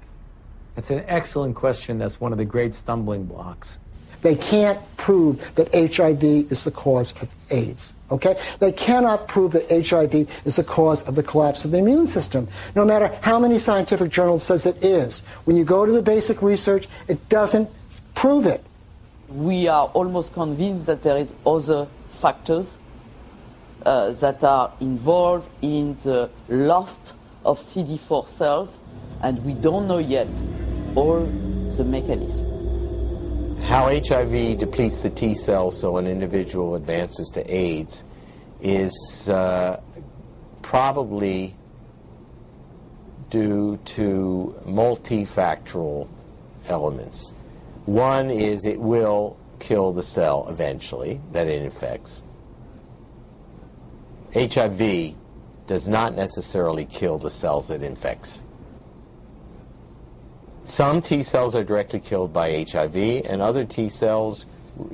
It's an excellent question. That's one of the great stumbling blocks. They can't prove that HIV is the cause of AIDS, okay? They cannot prove that HIV is the cause of the collapse of the immune system, no matter how many scientific journals says it is. When you go to the basic research, it doesn't prove it. We are almost convinced that there is other factors that are involved in the loss of CD4 cells, and we don't know yet all the mechanism. How HIV depletes the T cells so an individual advances to AIDS is probably due to multifactorial elements. One is it will kill the cell eventually that it infects. HIV does not necessarily kill the cells it infects. Some T cells are directly killed by HIV, and other T cells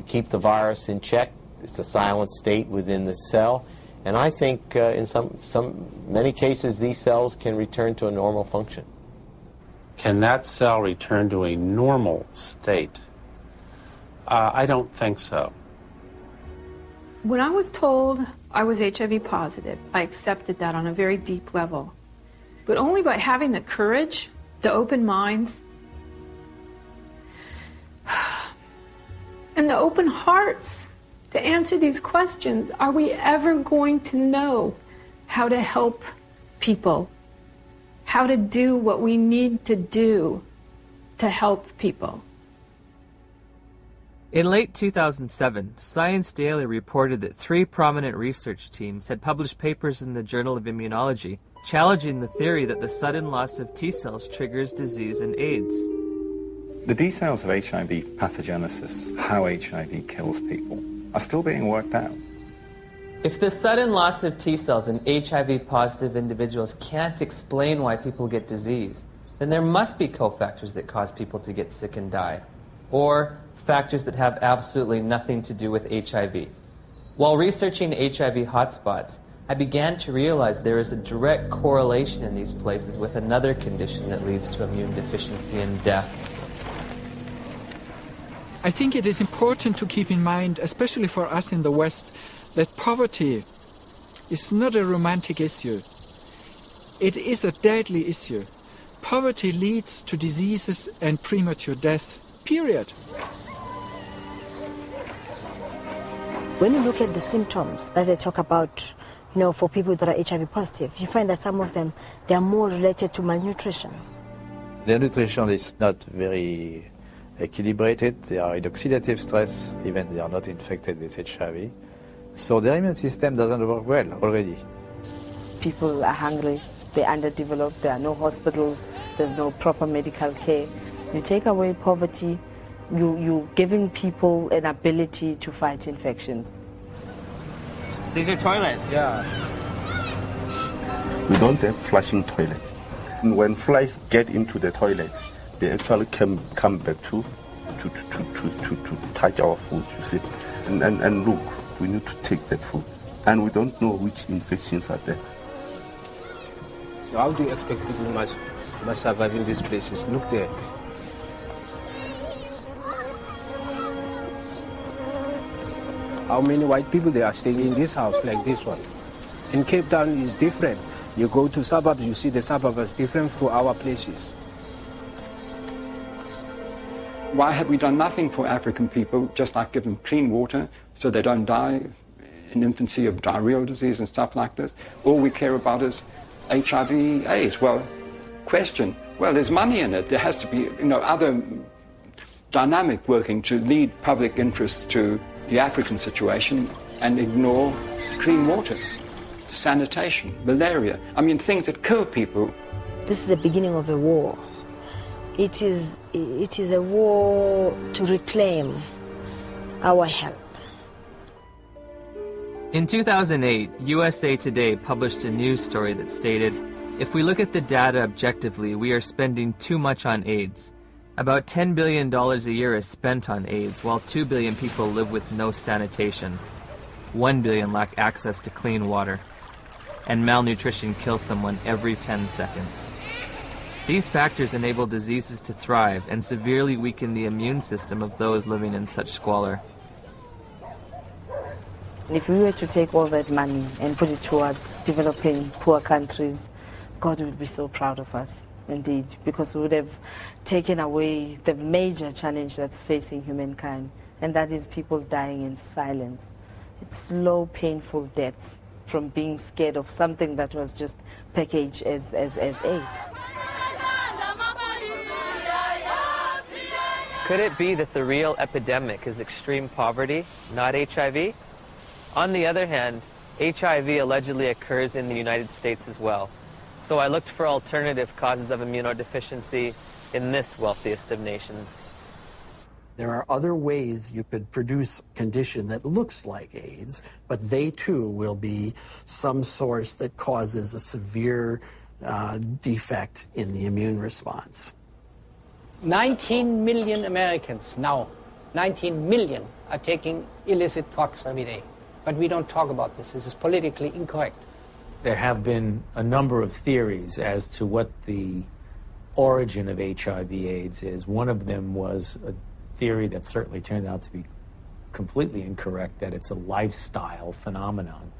keep the virus in check. It's a silent state within the cell, and I think in many cases these cells can return to a normal function. Can that cell return to a normal state? I don't think so. When I was told I was HIV positive, I accepted that on a very deep level. But only by having the courage, the open minds, and the open hearts to answer these questions are we ever going to know how to help people, how to do what we need to do to help people. In late 2007, Science Daily reported that 3 prominent research teams had published papers in the Journal of Immunology challenging the theory that the sudden loss of T cells triggers disease and AIDS. The details of HIV pathogenesis, how HIV kills people, are still being worked out. If the sudden loss of T cells in HIV-positive individuals can't explain why people get disease, then there must be cofactors that cause people to get sick and die, or factors that have absolutely nothing to do with HIV. While researching HIV hotspots, I began to realize there is a direct correlation in these places with another condition that leads to immune deficiency and death. I think it is important to keep in mind, especially for us in the West, that poverty is not a romantic issue. It is a deadly issue. Poverty leads to diseases and premature death, period. When you look at the symptoms that they talk about, for people that are HIV positive, you find that some of them, they are more related to malnutrition. Their nutrition is not very equilibrated. They are in oxidative stress, even they are not infected with HIV. So their immune system doesn't work well already. People are hungry, they're underdeveloped, there are no hospitals, there's no proper medical care. You take away poverty, you're giving people an ability to fight infections. These are toilets. Yeah. We don't have flushing toilets. When flies get into the toilets, they actually come back to touch our food, you see. And look, we need to take that food. And we don't know which infections are there. So how do you expect people must survive in these places? Look there. How many white people they are staying in this house like this one? In Cape Town is different. You go to suburbs, you see the suburbs is different from our places. Why have we done nothing for African people, just like give them clean water so they don't die in infancy of diarrheal disease and stuff like this? All we care about is HIV, AIDS. Well, question. Well, there's money in it. There has to be, other dynamic working to lead public interests to the African situation and ignore clean water, sanitation, malaria. I mean, things that kill people. This is the beginning of a war. It is a war to reclaim our health. In 2008, USA Today published a news story that stated, if we look at the data objectively, we are spending too much on AIDS. About $10 billion a year is spent on AIDS, while 2 billion people live with no sanitation. 1 billion lack access to clean water. And malnutrition kills someone every 10 seconds. These factors enable diseases to thrive and severely weaken the immune system of those living in such squalor. If we were to take all that money and put it towards developing poor countries, God would be so proud of us, indeed, because we would have taken away the major challenge that's facing humankind, and that is people dying in silence. It's slow, painful deaths from being scared of something that was just packaged as AIDS. Could it be that the real epidemic is extreme poverty, not HIV? On the other hand, HIV allegedly occurs in the United States as well. So I looked for alternative causes of immunodeficiency in this wealthiest of nations. There are other ways you could produce a condition that looks like AIDS, but they too will be some source that causes a severe defect in the immune response. 19 million Americans now, 19 million are taking illicit drugs every day. But we don't talk about this. This is politically incorrect. There have been a number of theories as to what the origin of HIV/AIDS is. One of them was a theory that certainly turned out to be completely incorrect, that it's a lifestyle phenomenon.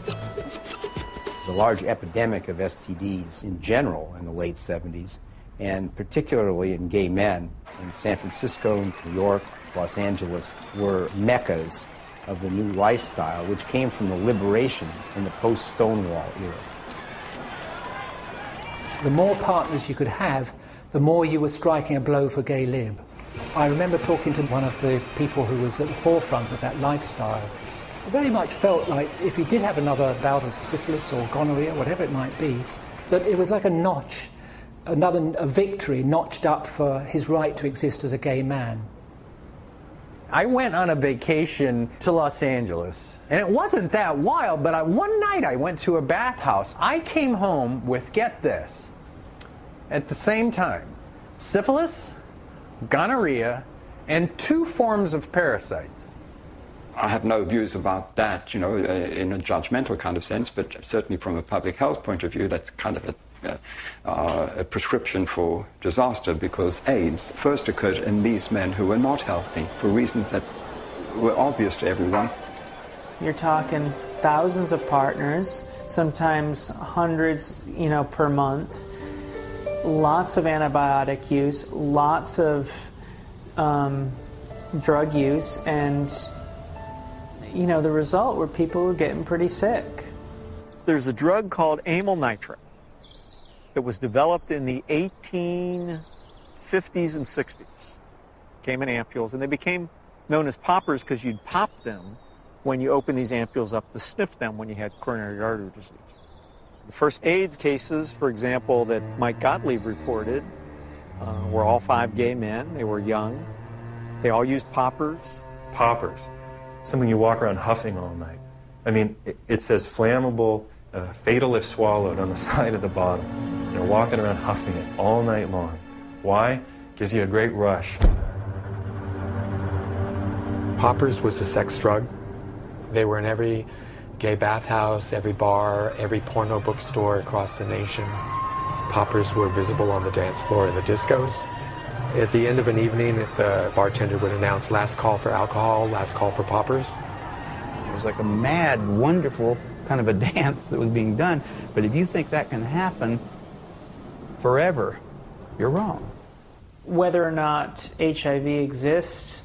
There's a large epidemic of STDs in general in the late 70s, and particularly in gay men. In San Francisco, New York, Los Angeles were meccas of the new lifestyle, which came from the liberation in the post-Stonewall era. The more partners you could have, the more you were striking a blow for gay lib. I remember talking to one of the people who was at the forefront of that lifestyle. I very much felt like if he did have another bout of syphilis or gonorrhea, whatever it might be, that it was like a notch, a victory notched up for his right to exist as a gay man. I went on a vacation to Los Angeles, and it wasn't that wild, but one night I went to a bathhouse. I came home with, get this, at the same time, syphilis, gonorrhea, and 2 forms of parasites. I have no views about that, in a judgmental kind of sense, but certainly from a public health point of view, that's kind of a prescription for disaster, because AIDS first occurred in these men who were not healthy for reasons that were obvious to everyone. You're talking thousands of partners, sometimes hundreds, per month, lots of antibiotic use, lots of drug use, and the result were people were getting pretty sick. There's a drug called amyl nitrate that was developed in the 1850s and 60s. Came in ampules, and they became known as poppers because you'd pop them when you open these ampules up to sniff them when you had coronary artery disease. The first AIDS cases, for example, that Mike Gottlieb reported were all 5 gay men. They were young. They all used poppers. Poppers, something you walk around huffing all night. I mean, it says flammable, fatal if swallowed on the side of the bottle. They're walking around huffing it all night long. Why? Gives you a great rush. Poppers was a sex drug. They were in every gay bathhouse, every bar, every porno bookstore across the nation. Poppers were visible on the dance floor in the discos. At the end of an evening, the bartender would announce last call for alcohol, last call for poppers. It was like a mad, wonderful kind of a dance that was being done. But if you think that can happen forever, you're wrong. Whether or not HIV exists,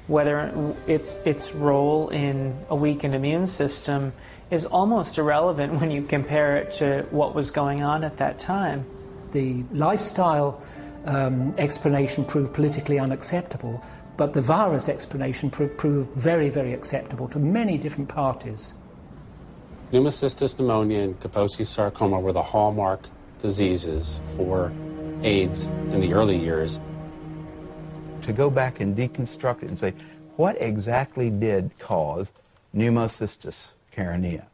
whether its role in a weakened immune system is almost irrelevant when you compare it to what was going on at that time. The lifestyle explanation proved politically unacceptable, but the virus explanation proved very, very acceptable to many different parties. Pneumocystis pneumonia and Kaposi's sarcoma were the hallmark diseases for AIDS in the early years. To go back and deconstruct it and say, what exactly did cause pneumocystis carinea?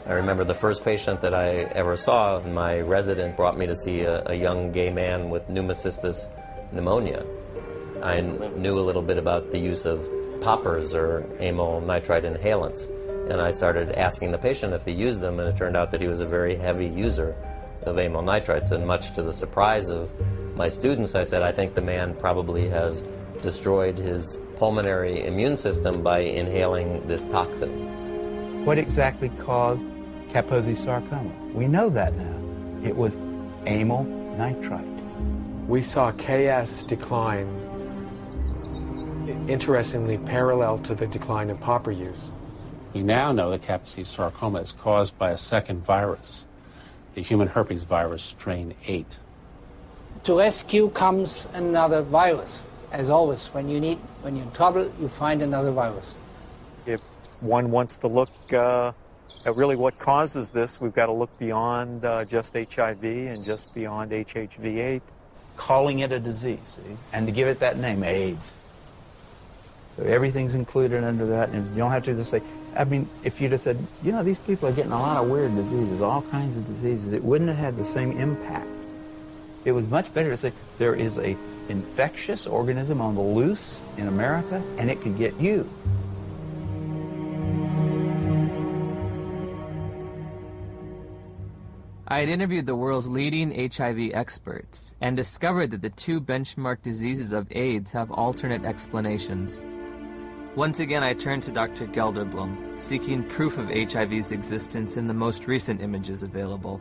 I remember the first patient that I ever saw, my resident brought me to see a young gay man with pneumocystis pneumonia. I knew a little bit about the use of poppers or amyl nitrite inhalants, and I started asking the patient if he used them, and it turned out that he was a very heavy user. of amyl nitrites, and much to the surprise of my students, I said, I think the man probably has destroyed his pulmonary immune system by inhaling this toxin. What exactly caused Kaposi sarcoma? We know that now. It was amyl nitrite. We saw KS decline, interestingly parallel to the decline in pauper use. We now know that Kaposi sarcoma is caused by a second virus, the human herpes virus strain 8. To rescue comes another virus. As always, when you're in trouble, you find another virus. If one wants to look at really what causes this, we've got to look beyond just HIV and just beyond HHV8. Calling it a disease, see? And to give it that name, AIDS. So everything's included under that, and you don't have to just say, I mean, if you'd have said, you know, these people are getting a lot of weird diseases, all kinds of diseases, it wouldn't have had the same impact. It was much better to say there is a infectious organism on the loose in America, and it could get you. I had interviewed the world's leading HIV experts and discovered that the two benchmark diseases of AIDS have alternate explanations. Once again, I turned to Dr. Gelderblum, seeking proof of HIV's existence in the most recent images available.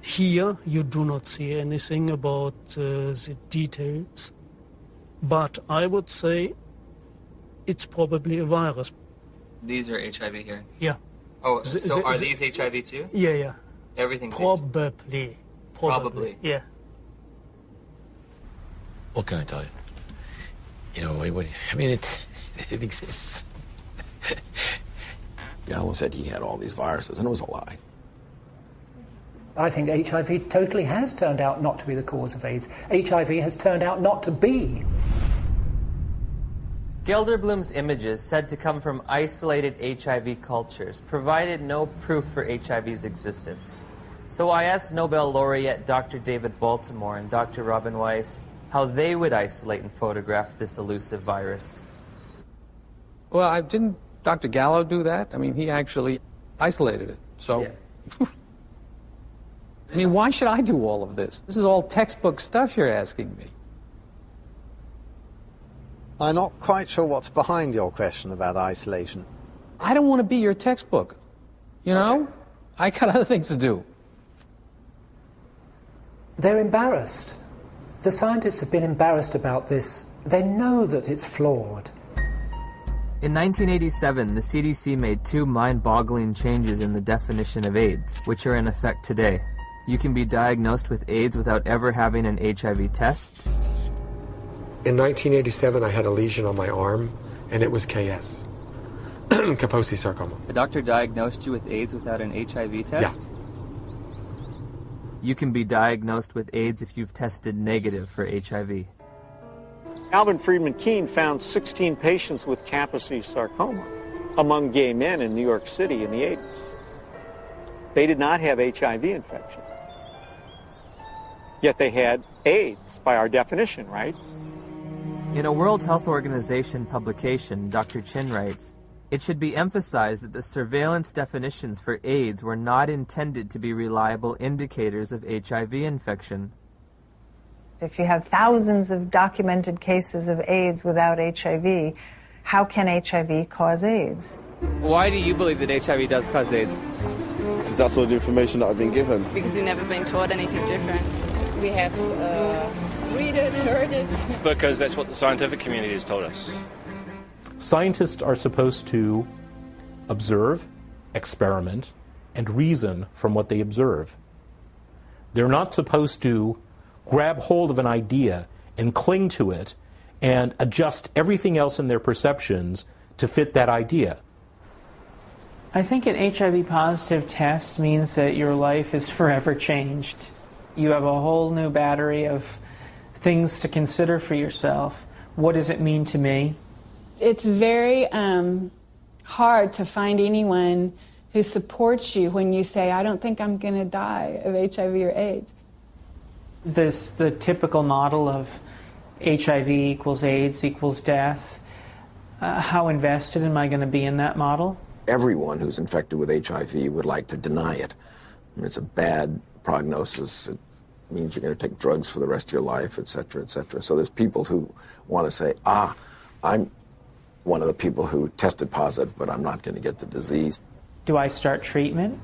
Here you do not see anything about the details, but I would say it's probably a virus. These are HIV here? Yeah. Oh, so are these HIV too? Yeah, yeah. Everything's Probably. Probably. Yeah. What can I tell you? You know, I mean, it exists. Gallo said he had all these viruses, and it was a lie. I think HIV totally has turned out not to be the cause of AIDS. HIV has turned out not to be. Gelderblum's images, said to come from isolated HIV cultures, provided no proof for HIV's existence. So I asked Nobel laureate Dr. David Baltimore and Dr. Robin Weiss how they would isolate and photograph this elusive virus. Well, didn't Dr. Gallo do that? I mean, he actually isolated it, so... Yeah. I mean, why should I do all of this? This is all textbook stuff you're asking me. I'm not quite sure what's behind your question about isolation. I don't want to be your textbook, you know? Okay. I got other things to do. They're embarrassed. The scientists have been embarrassed about this. They know that it's flawed. In 1987, the CDC made two mind-boggling changes in the definition of AIDS, which are in effect today. You can be diagnosed with AIDS without ever having an HIV test. In 1987, I had a lesion on my arm, and it was KS. Kaposi sarcoma. The doctor diagnosed you with AIDS without an HIV test? Yeah. You can be diagnosed with AIDS if you've tested negative for HIV. Alvin Friedman Keene found 16 patients with Kaposi sarcoma among gay men in New York City in the 80s. They did not have HIV infection. Yet they had AIDS by our definition, right? In a World Health Organization publication, Dr. Chin writes, "It should be emphasized that the surveillance definitions for AIDS were not intended to be reliable indicators of HIV infection." If you have thousands of documented cases of AIDS without HIV, how can HIV cause AIDS? Why do you believe that HIV does cause AIDS? Because that's all the information that I've been given. Because we've never been taught anything different. We have read it, heard it. Because that's what the scientific community has told us. Scientists are supposed to observe, experiment, and reason from what they observe. They're not supposed to grab hold of an idea and cling to it and adjust everything else in their perceptions to fit that idea. I think an HIV positive test means that your life is forever changed. You have a whole new battery of things to consider for yourself. What does it mean to me? It's very hard to find anyone who supports you when you say, I don't think I'm going to die of HIV or AIDS. The typical model of HIV equals AIDS equals death. How invested am I going to be in that model? Everyone who's infected with HIV would like to deny it. I mean, it's a bad prognosis. It means you're going to take drugs for the rest of your life, et cetera, et cetera. So there's people who want to say, I'm one of the people who tested positive, but I'm not going to get the disease. Do I start treatment?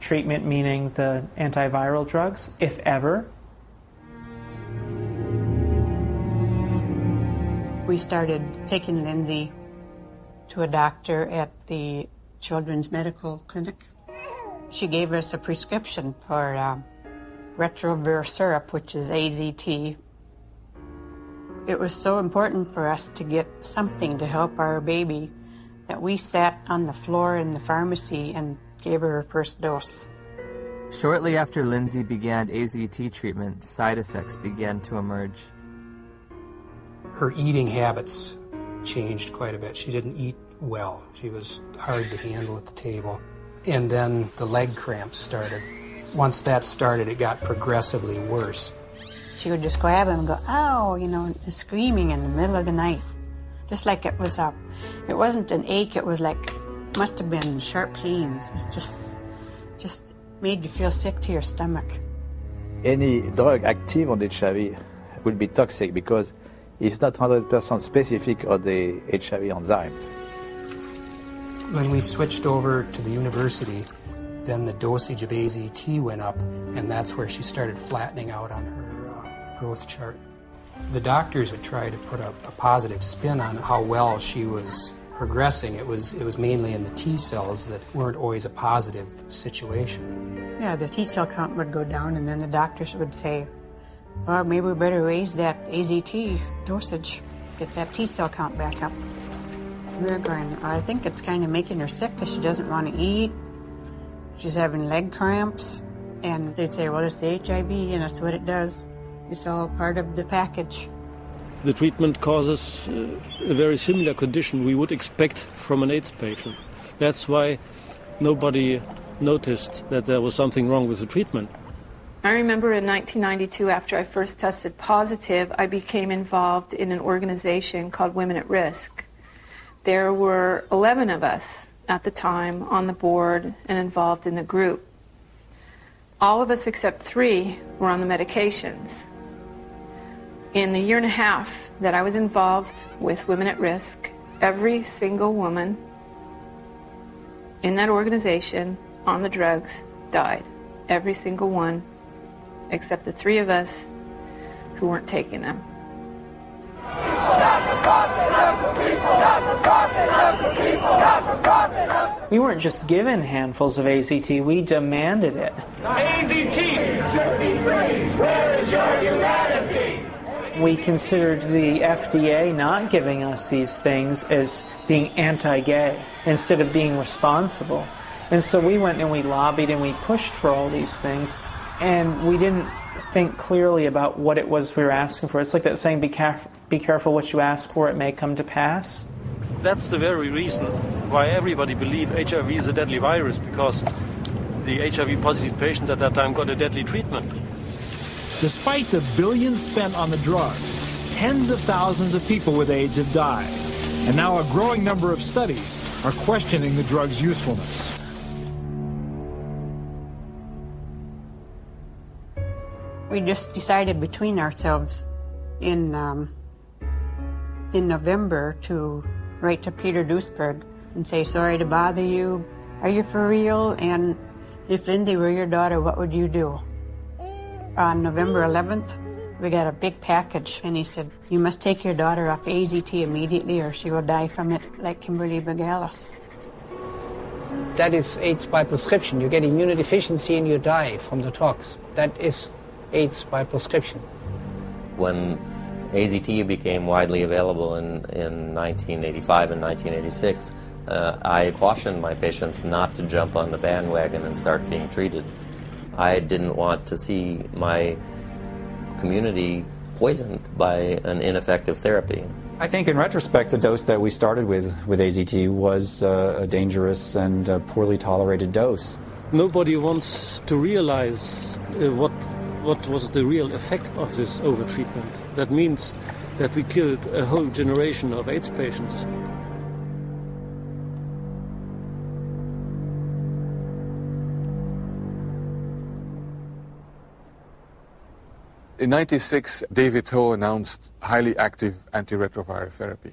Treatment meaning the antiviral drugs, if ever. We started taking Lindsay to a doctor at the Children's Medical Clinic. She gave us a prescription for retrovir syrup, which is AZT. It was so important for us to get something to help our baby that we sat on the floor in the pharmacy and gave her first dose. Shortly after Lindsay began AZT treatment, side effects began to emerge. Her eating habits changed quite a bit. She didn't eat well. She was hard to handle at the table. And then the leg cramps started. Once that started, it got progressively worse. She would just grab him and go, ow, you know, screaming in the middle of the night. Just like it was it wasn't an ache, it was like, must have been sharp pains. It's just made you feel sick to your stomach. Any drug active on HIV will be toxic because it's not 100% specific on the HIV enzymes. When we switched over to the university, then the dosage of AZT went up, and that's where she started flattening out on her growth chart. The doctors would try to put a positive spin on how well she was progressing. It was mainly in the T cells that weren't always a positive situation. Yeah, the T cell count would go down, and then the doctors would say, well, maybe we better raise that AZT dosage, get that T cell count back up. We were going, I think it's kind of making her sick because she doesn't want to eat. She's having leg cramps. And they'd say, well, it's the HIV, and that's what it does. It's all part of the package. The treatment causes a very similar condition we would expect from an AIDS patient. That's why nobody noticed that there was something wrong with the treatment. I remember in 1992, after I first tested positive, I became involved in an organization called Women at Risk. There were 11 of us at the time on the board and involved in the group. All of us except 3 were on the medications. In the year and a half that I was involved with Women at Risk, every single woman in that organization on the drugs died. Every single one, except the 3 of us who weren't taking them. We weren't just given handfuls of AZT, we demanded it. AZT, where is your humanity? We considered the FDA not giving us these things as being anti-gay instead of being responsible. And so we went and we lobbied and we pushed for all these things, and we didn't think clearly about what it was we were asking for. It's like that saying, be careful what you ask for, it may come to pass. That's the very reason why everybody believed HIV is a deadly virus, because the HIV-positive patients at that time got a deadly treatment. Despite the billions spent on the drug, tens of thousands of people with AIDS have died. And now a growing number of studies are questioning the drug's usefulness. We just decided between ourselves in November to write to Peter Duisberg and say, sorry to bother you. Are you for real? And if Lindsay were your daughter, what would you do? On November 11th, we got a big package, and he said, you must take your daughter off AZT immediately or she will die from it like Kimberly Begalis. That is AIDS by prescription. You get immunodeficiency and you die from the tox. That is AIDS by prescription. When AZT became widely available in 1985 and 1986, I cautioned my patients not to jump on the bandwagon and start being treated. I didn't want to see my community poisoned by an ineffective therapy. I think in retrospect, the dose that we started with AZT was a dangerous and poorly tolerated dose. Nobody wants to realize what was the real effect of this overtreatment. That means that we killed a whole generation of AIDS patients. In 96, David Ho announced highly active antiretroviral therapy.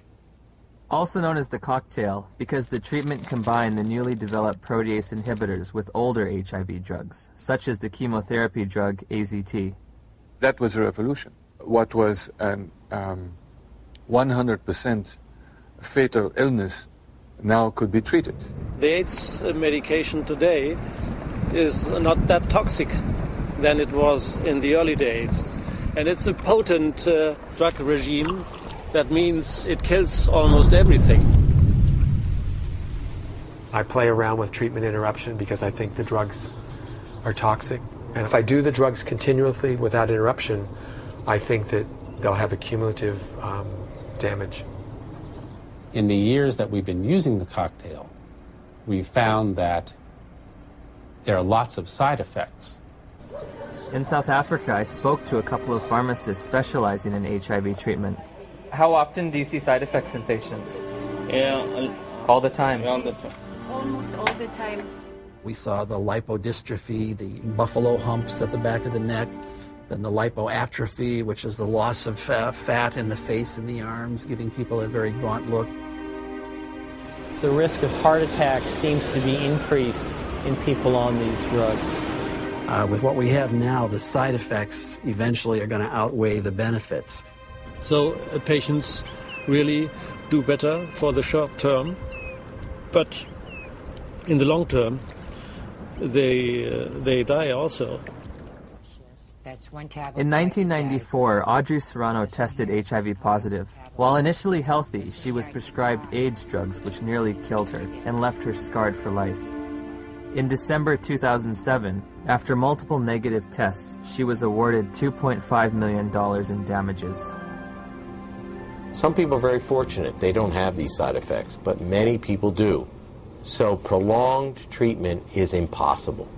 Also known as the cocktail, because the treatment combined the newly developed protease inhibitors with older HIV drugs, such as the chemotherapy drug AZT. That was a revolution. What was an 100% fatal illness now could be treated. The AIDS medication today is not that toxic than it was in the early days. And it's a potent drug regime. That means it kills almost everything. I play around with treatment interruption because I think the drugs are toxic. And if I do the drugs continuously without interruption, I think that they'll have a cumulative damage. In the years that we've been using the cocktail, we've found that there are lots of side effects. In South Africa, I spoke to a couple of pharmacists specializing in HIV treatment. How often do you see side effects in patients? Yeah, all the time. All the time. Almost all the time. We saw the lipodystrophy, the buffalo humps at the back of the neck, then the lipoatrophy, which is the loss of fat in the face and the arms, giving people a very gaunt look. The risk of heart attack seems to be increased in people on these drugs. With what we have now, the side effects eventually are going to outweigh the benefits. So patients really do better for the short term, but in the long term, they die also. In 1994, Audrey Serrano tested HIV positive. While initially healthy, she was prescribed AIDS drugs which nearly killed her and left her scarred for life. In December 2007, after multiple negative tests, she was awarded $2.5 million in damages. Some people are very fortunate. They don't have these side effects, but many people do. So prolonged treatment is impossible.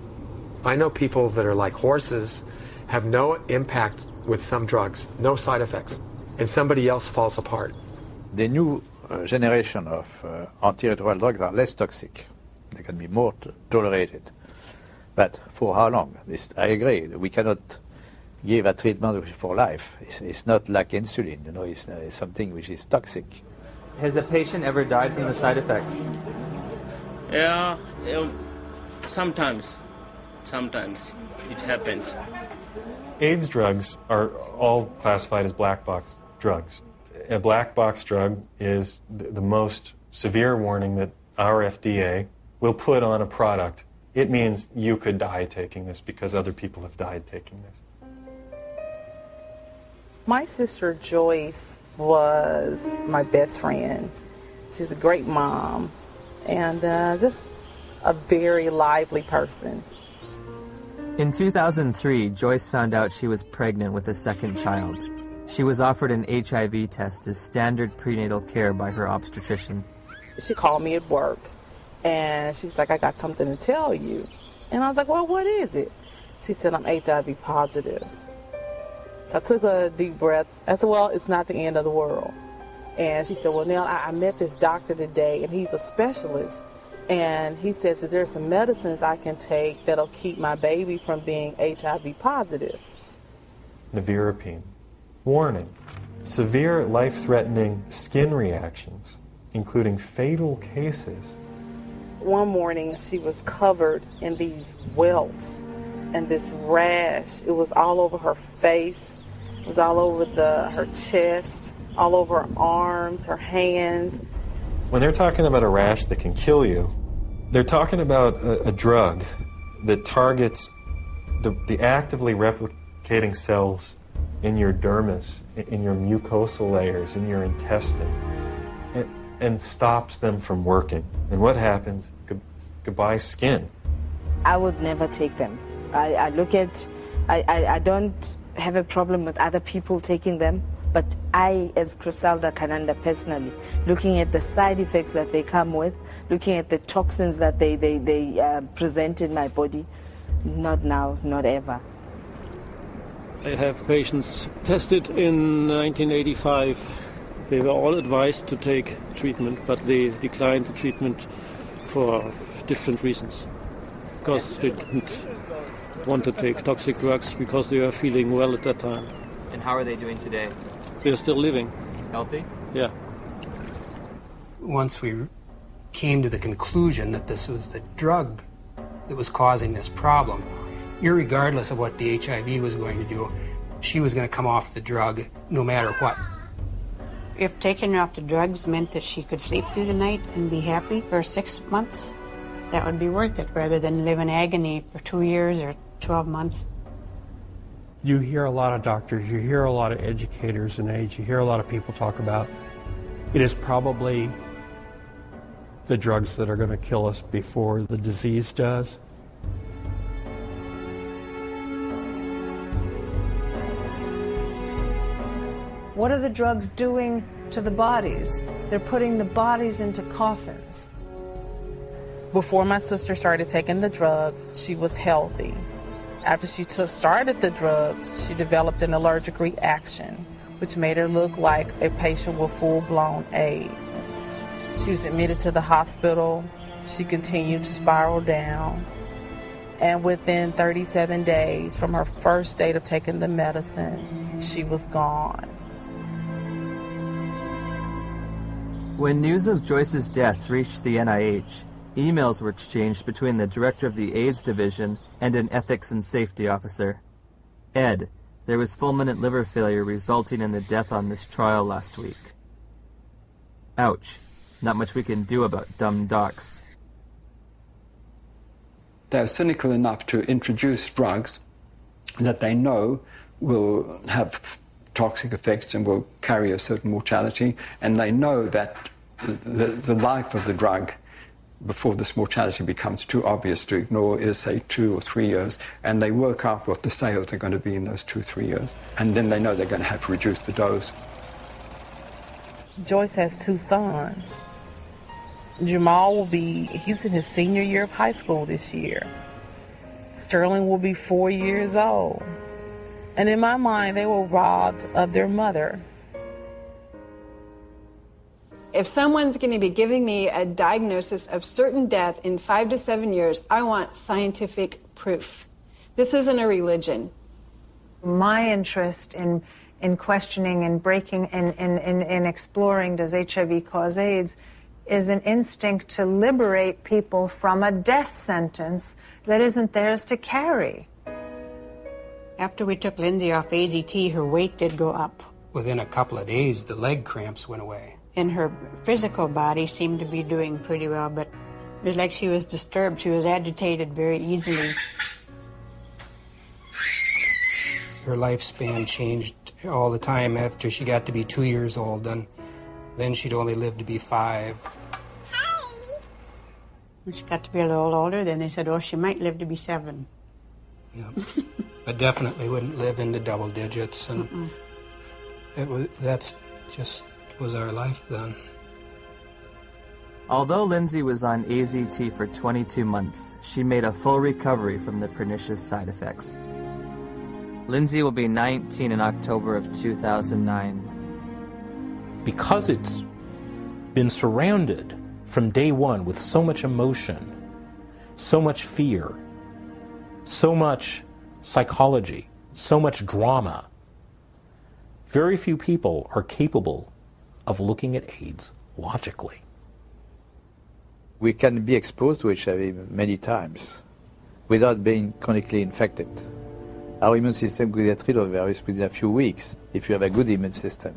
I know people that are like horses, have no impact with some drugs, no side effects, and somebody else falls apart. The new generation of antiretroviral drugs are less toxic. They can be more tolerated. But for how long? I agree. We cannot give a treatment for life. It's not like insulin, you know, it's something which is toxic. Has a patient ever died from the side effects? Yeah, sometimes it happens. AIDS drugs are all classified as black box drugs. A black box drug is the most severe warning that our FDA will put on a product. It means you could die taking this because other people have died taking this. My sister Joyce was my best friend. She's a great mom and just a very lively person. In 2003, Joyce found out she was pregnant with a second child. She was offered an HIV test as standard prenatal care by her obstetrician. She called me at work and she was like, I got something to tell you. And I was like, well, what is it? She said, I'm HIV positive. So I took a deep breath. I said, well, it's not the end of the world. And she said, well, Nell, I met this doctor today, and he's a specialist. And he says, is there some medicines I can take that'll keep my baby from being HIV positive? Nevirapine. Warning. Severe life-threatening skin reactions, including fatal cases. One morning, she was covered in these welts and this rash. It was all over her face. It was all over her chest, all over her arms, her hands. When they're talking about a rash that can kill you, they're talking about a drug that targets the actively replicating cells in your dermis, in your mucosal layers, in your intestine, and stops them from working. And what happens? Goodbye skin. I would never take them. I don't have a problem with other people taking them, but I, as Griselda Kananda personally, looking at the side effects that they come with, looking at the toxins that they present in my body, not now, not ever. I have patients tested in 1985. They were all advised to take treatment, but they declined the treatment for different reasons. Because they didn't want to take toxic drugs because they were feeling well at that time. And how are they doing today? They're still living. Healthy? Yeah. Once we came to the conclusion that this was the drug that was causing this problem, irregardless of what the HIV was going to do, she was going to come off the drug no matter what. If taking her off the drugs meant that she could sleep through the night and be happy for 6 months, that would be worth it rather than live in agony for 2 years or 12 months. You hear a lot of doctors, you hear a lot of educators in AIDS, you hear a lot of people talk about it is probably the drugs that are going to kill us before the disease does. What are the drugs doing to the bodies? They're putting the bodies into coffins. Before my sister started taking the drugs, she was healthy. After she started the drugs, she developed an allergic reaction, which made her look like a patient with full-blown AIDS. She was admitted to the hospital. She continued to spiral down. And within 37 days from her first date of taking the medicine, she was gone. When news of Joyce's death reached the NIH, emails were exchanged between the director of the AIDS division and an ethics and safety officer. Ed, there was fulminant liver failure resulting in the death on this trial last week. Ouch. Not much we can do about dumb docs. They're cynical enough to introduce drugs that they know will have toxic effects and will carry a certain mortality, and they know that the life of the drug before this mortality becomes too obvious to ignore is, say, 2 or 3 years, and they work out what the sales are going to be in those 2 or 3 years, and then they know they're going to have to reduce the dose. Joyce has 2 sons. Jamal he's in his senior year of high school this year. Sterling will be 4 years old. And in my mind, they were robbed of their mother. If someone's going to be giving me a diagnosis of certain death in 5 to 7 years, I want scientific proof. This isn't a religion. My interest in questioning and breaking and exploring does HIV cause AIDS is an instinct to liberate people from a death sentence that isn't theirs to carry. After we took Lindsay off AZT, her weight did go up. Within a couple of days, the leg cramps went away. And her physical body seemed to be doing pretty well, but it was like she was disturbed. She was agitated very easily. Her lifespan changed all the time after she got to be 2 years old, and then she'd only live to be 5. When she got to be a little older, then they said, oh, she might live to be 7. Yeah. But definitely wouldn't live into double digits, and that's just was our life then. Although Lindsay was on AZT for 22 months, she made a full recovery from the pernicious side effects. Lindsay will be 19 in October of 2009. Because it's been surrounded from day one with so much emotion, so much fear, so much psychology, so much drama, very few people are capable of looking at AIDS logically. We can be exposed to HIV many times without being chronically infected. Our immune system could get rid of the virus within a few weeks if you have a good immune system.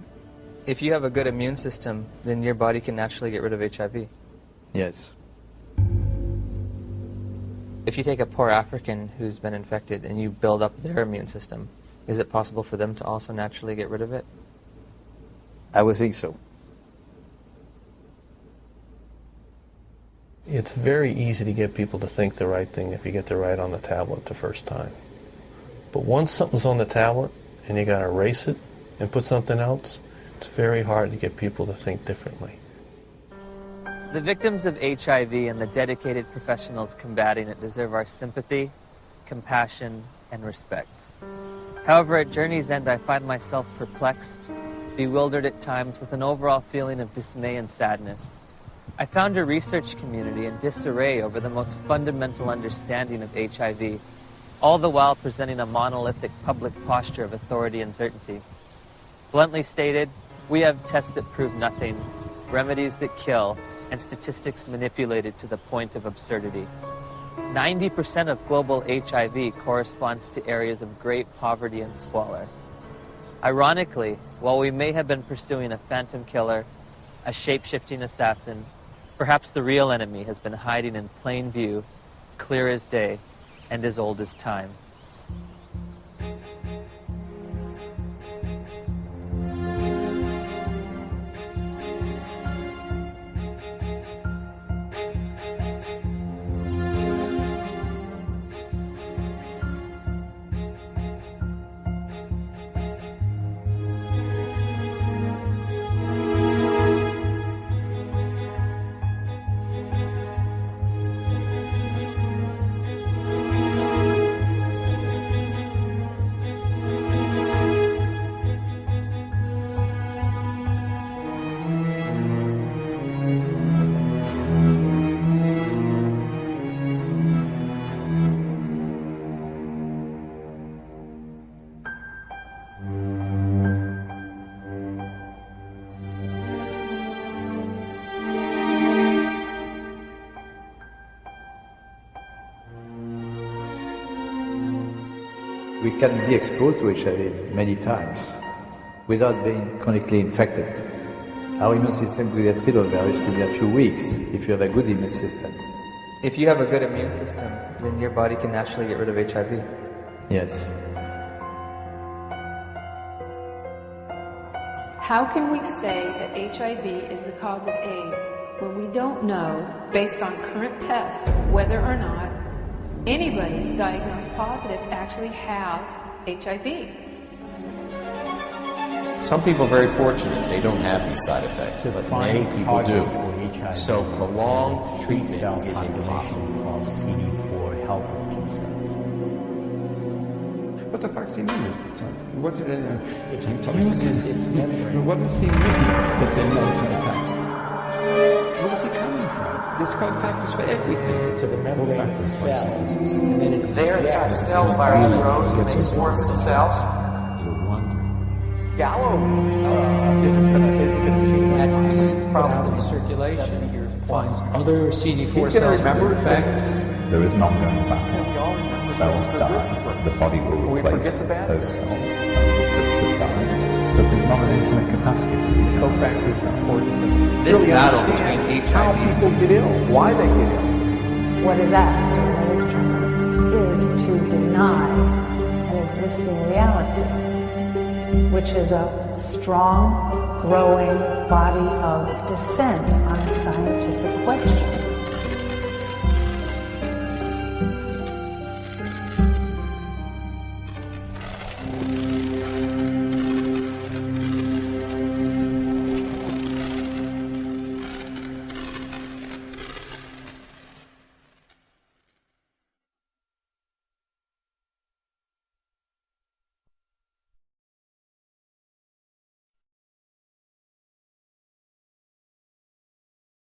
If you have a good immune system, then your body can naturally get rid of HIV. Yes. If you take a poor African who's been infected and you build up their immune system, is it possible for them to also naturally get rid of it? I would think so. It's very easy to get people to think the right thing if you get the right on the tablet the first time. But once something's on the tablet and you got to erase it and put something else, it's very hard to get people to think differently. The victims of HIV and the dedicated professionals combating it deserve our sympathy, compassion, and respect. However, at journey's end, I find myself perplexed, bewildered at times with an overall feeling of dismay and sadness. I found a research community in disarray over the most fundamental understanding of HIV, all the while presenting a monolithic public posture of authority and certainty. Bluntly stated, we have tests that prove nothing, remedies that kill, and statistics manipulated to the point of absurdity. 90% of global HIV corresponds to areas of great poverty and squalor. Ironically, while we may have been pursuing a phantom killer, a shape-shifting assassin, perhaps the real enemy has been hiding in plain view, clear as day, and as old as time. We can be exposed to HIV many times without being chronically infected. Our immune system will get rid of the virus within a few weeks if you have a good immune system. If you have a good immune system, then your body can naturally get rid of HIV. Yes. How can we say that HIV is the cause of AIDS when we don't know, based on current tests, whether or not anybody diagnosed positive actually has HIV? Some people are very fortunate they don't have these side effects, but many people do. So prolonged treatment is impossible. Called CD4 helper T cells. What the fuck's he mean? What's it in there? It uses its membrane. What does he mean that they know it's an effect? Where is he coming from? There's called factors for everything. To the membrane of the cell. And then it there inside cells, virus grows and exports the cells. Gallo isn't going to change that. It's out in the circulation. Finds other CD4 cells. He's going to remember the fact there is an ongoing battle. Cells die. The body will replace those cells that die. But there's not an infinite capacity to these cofactors. This battle between HIV how people get ill, why they get ill. What is asked of a knowledge journalist is to deny an existing reality, which is a strong, growing body of dissent on a scientific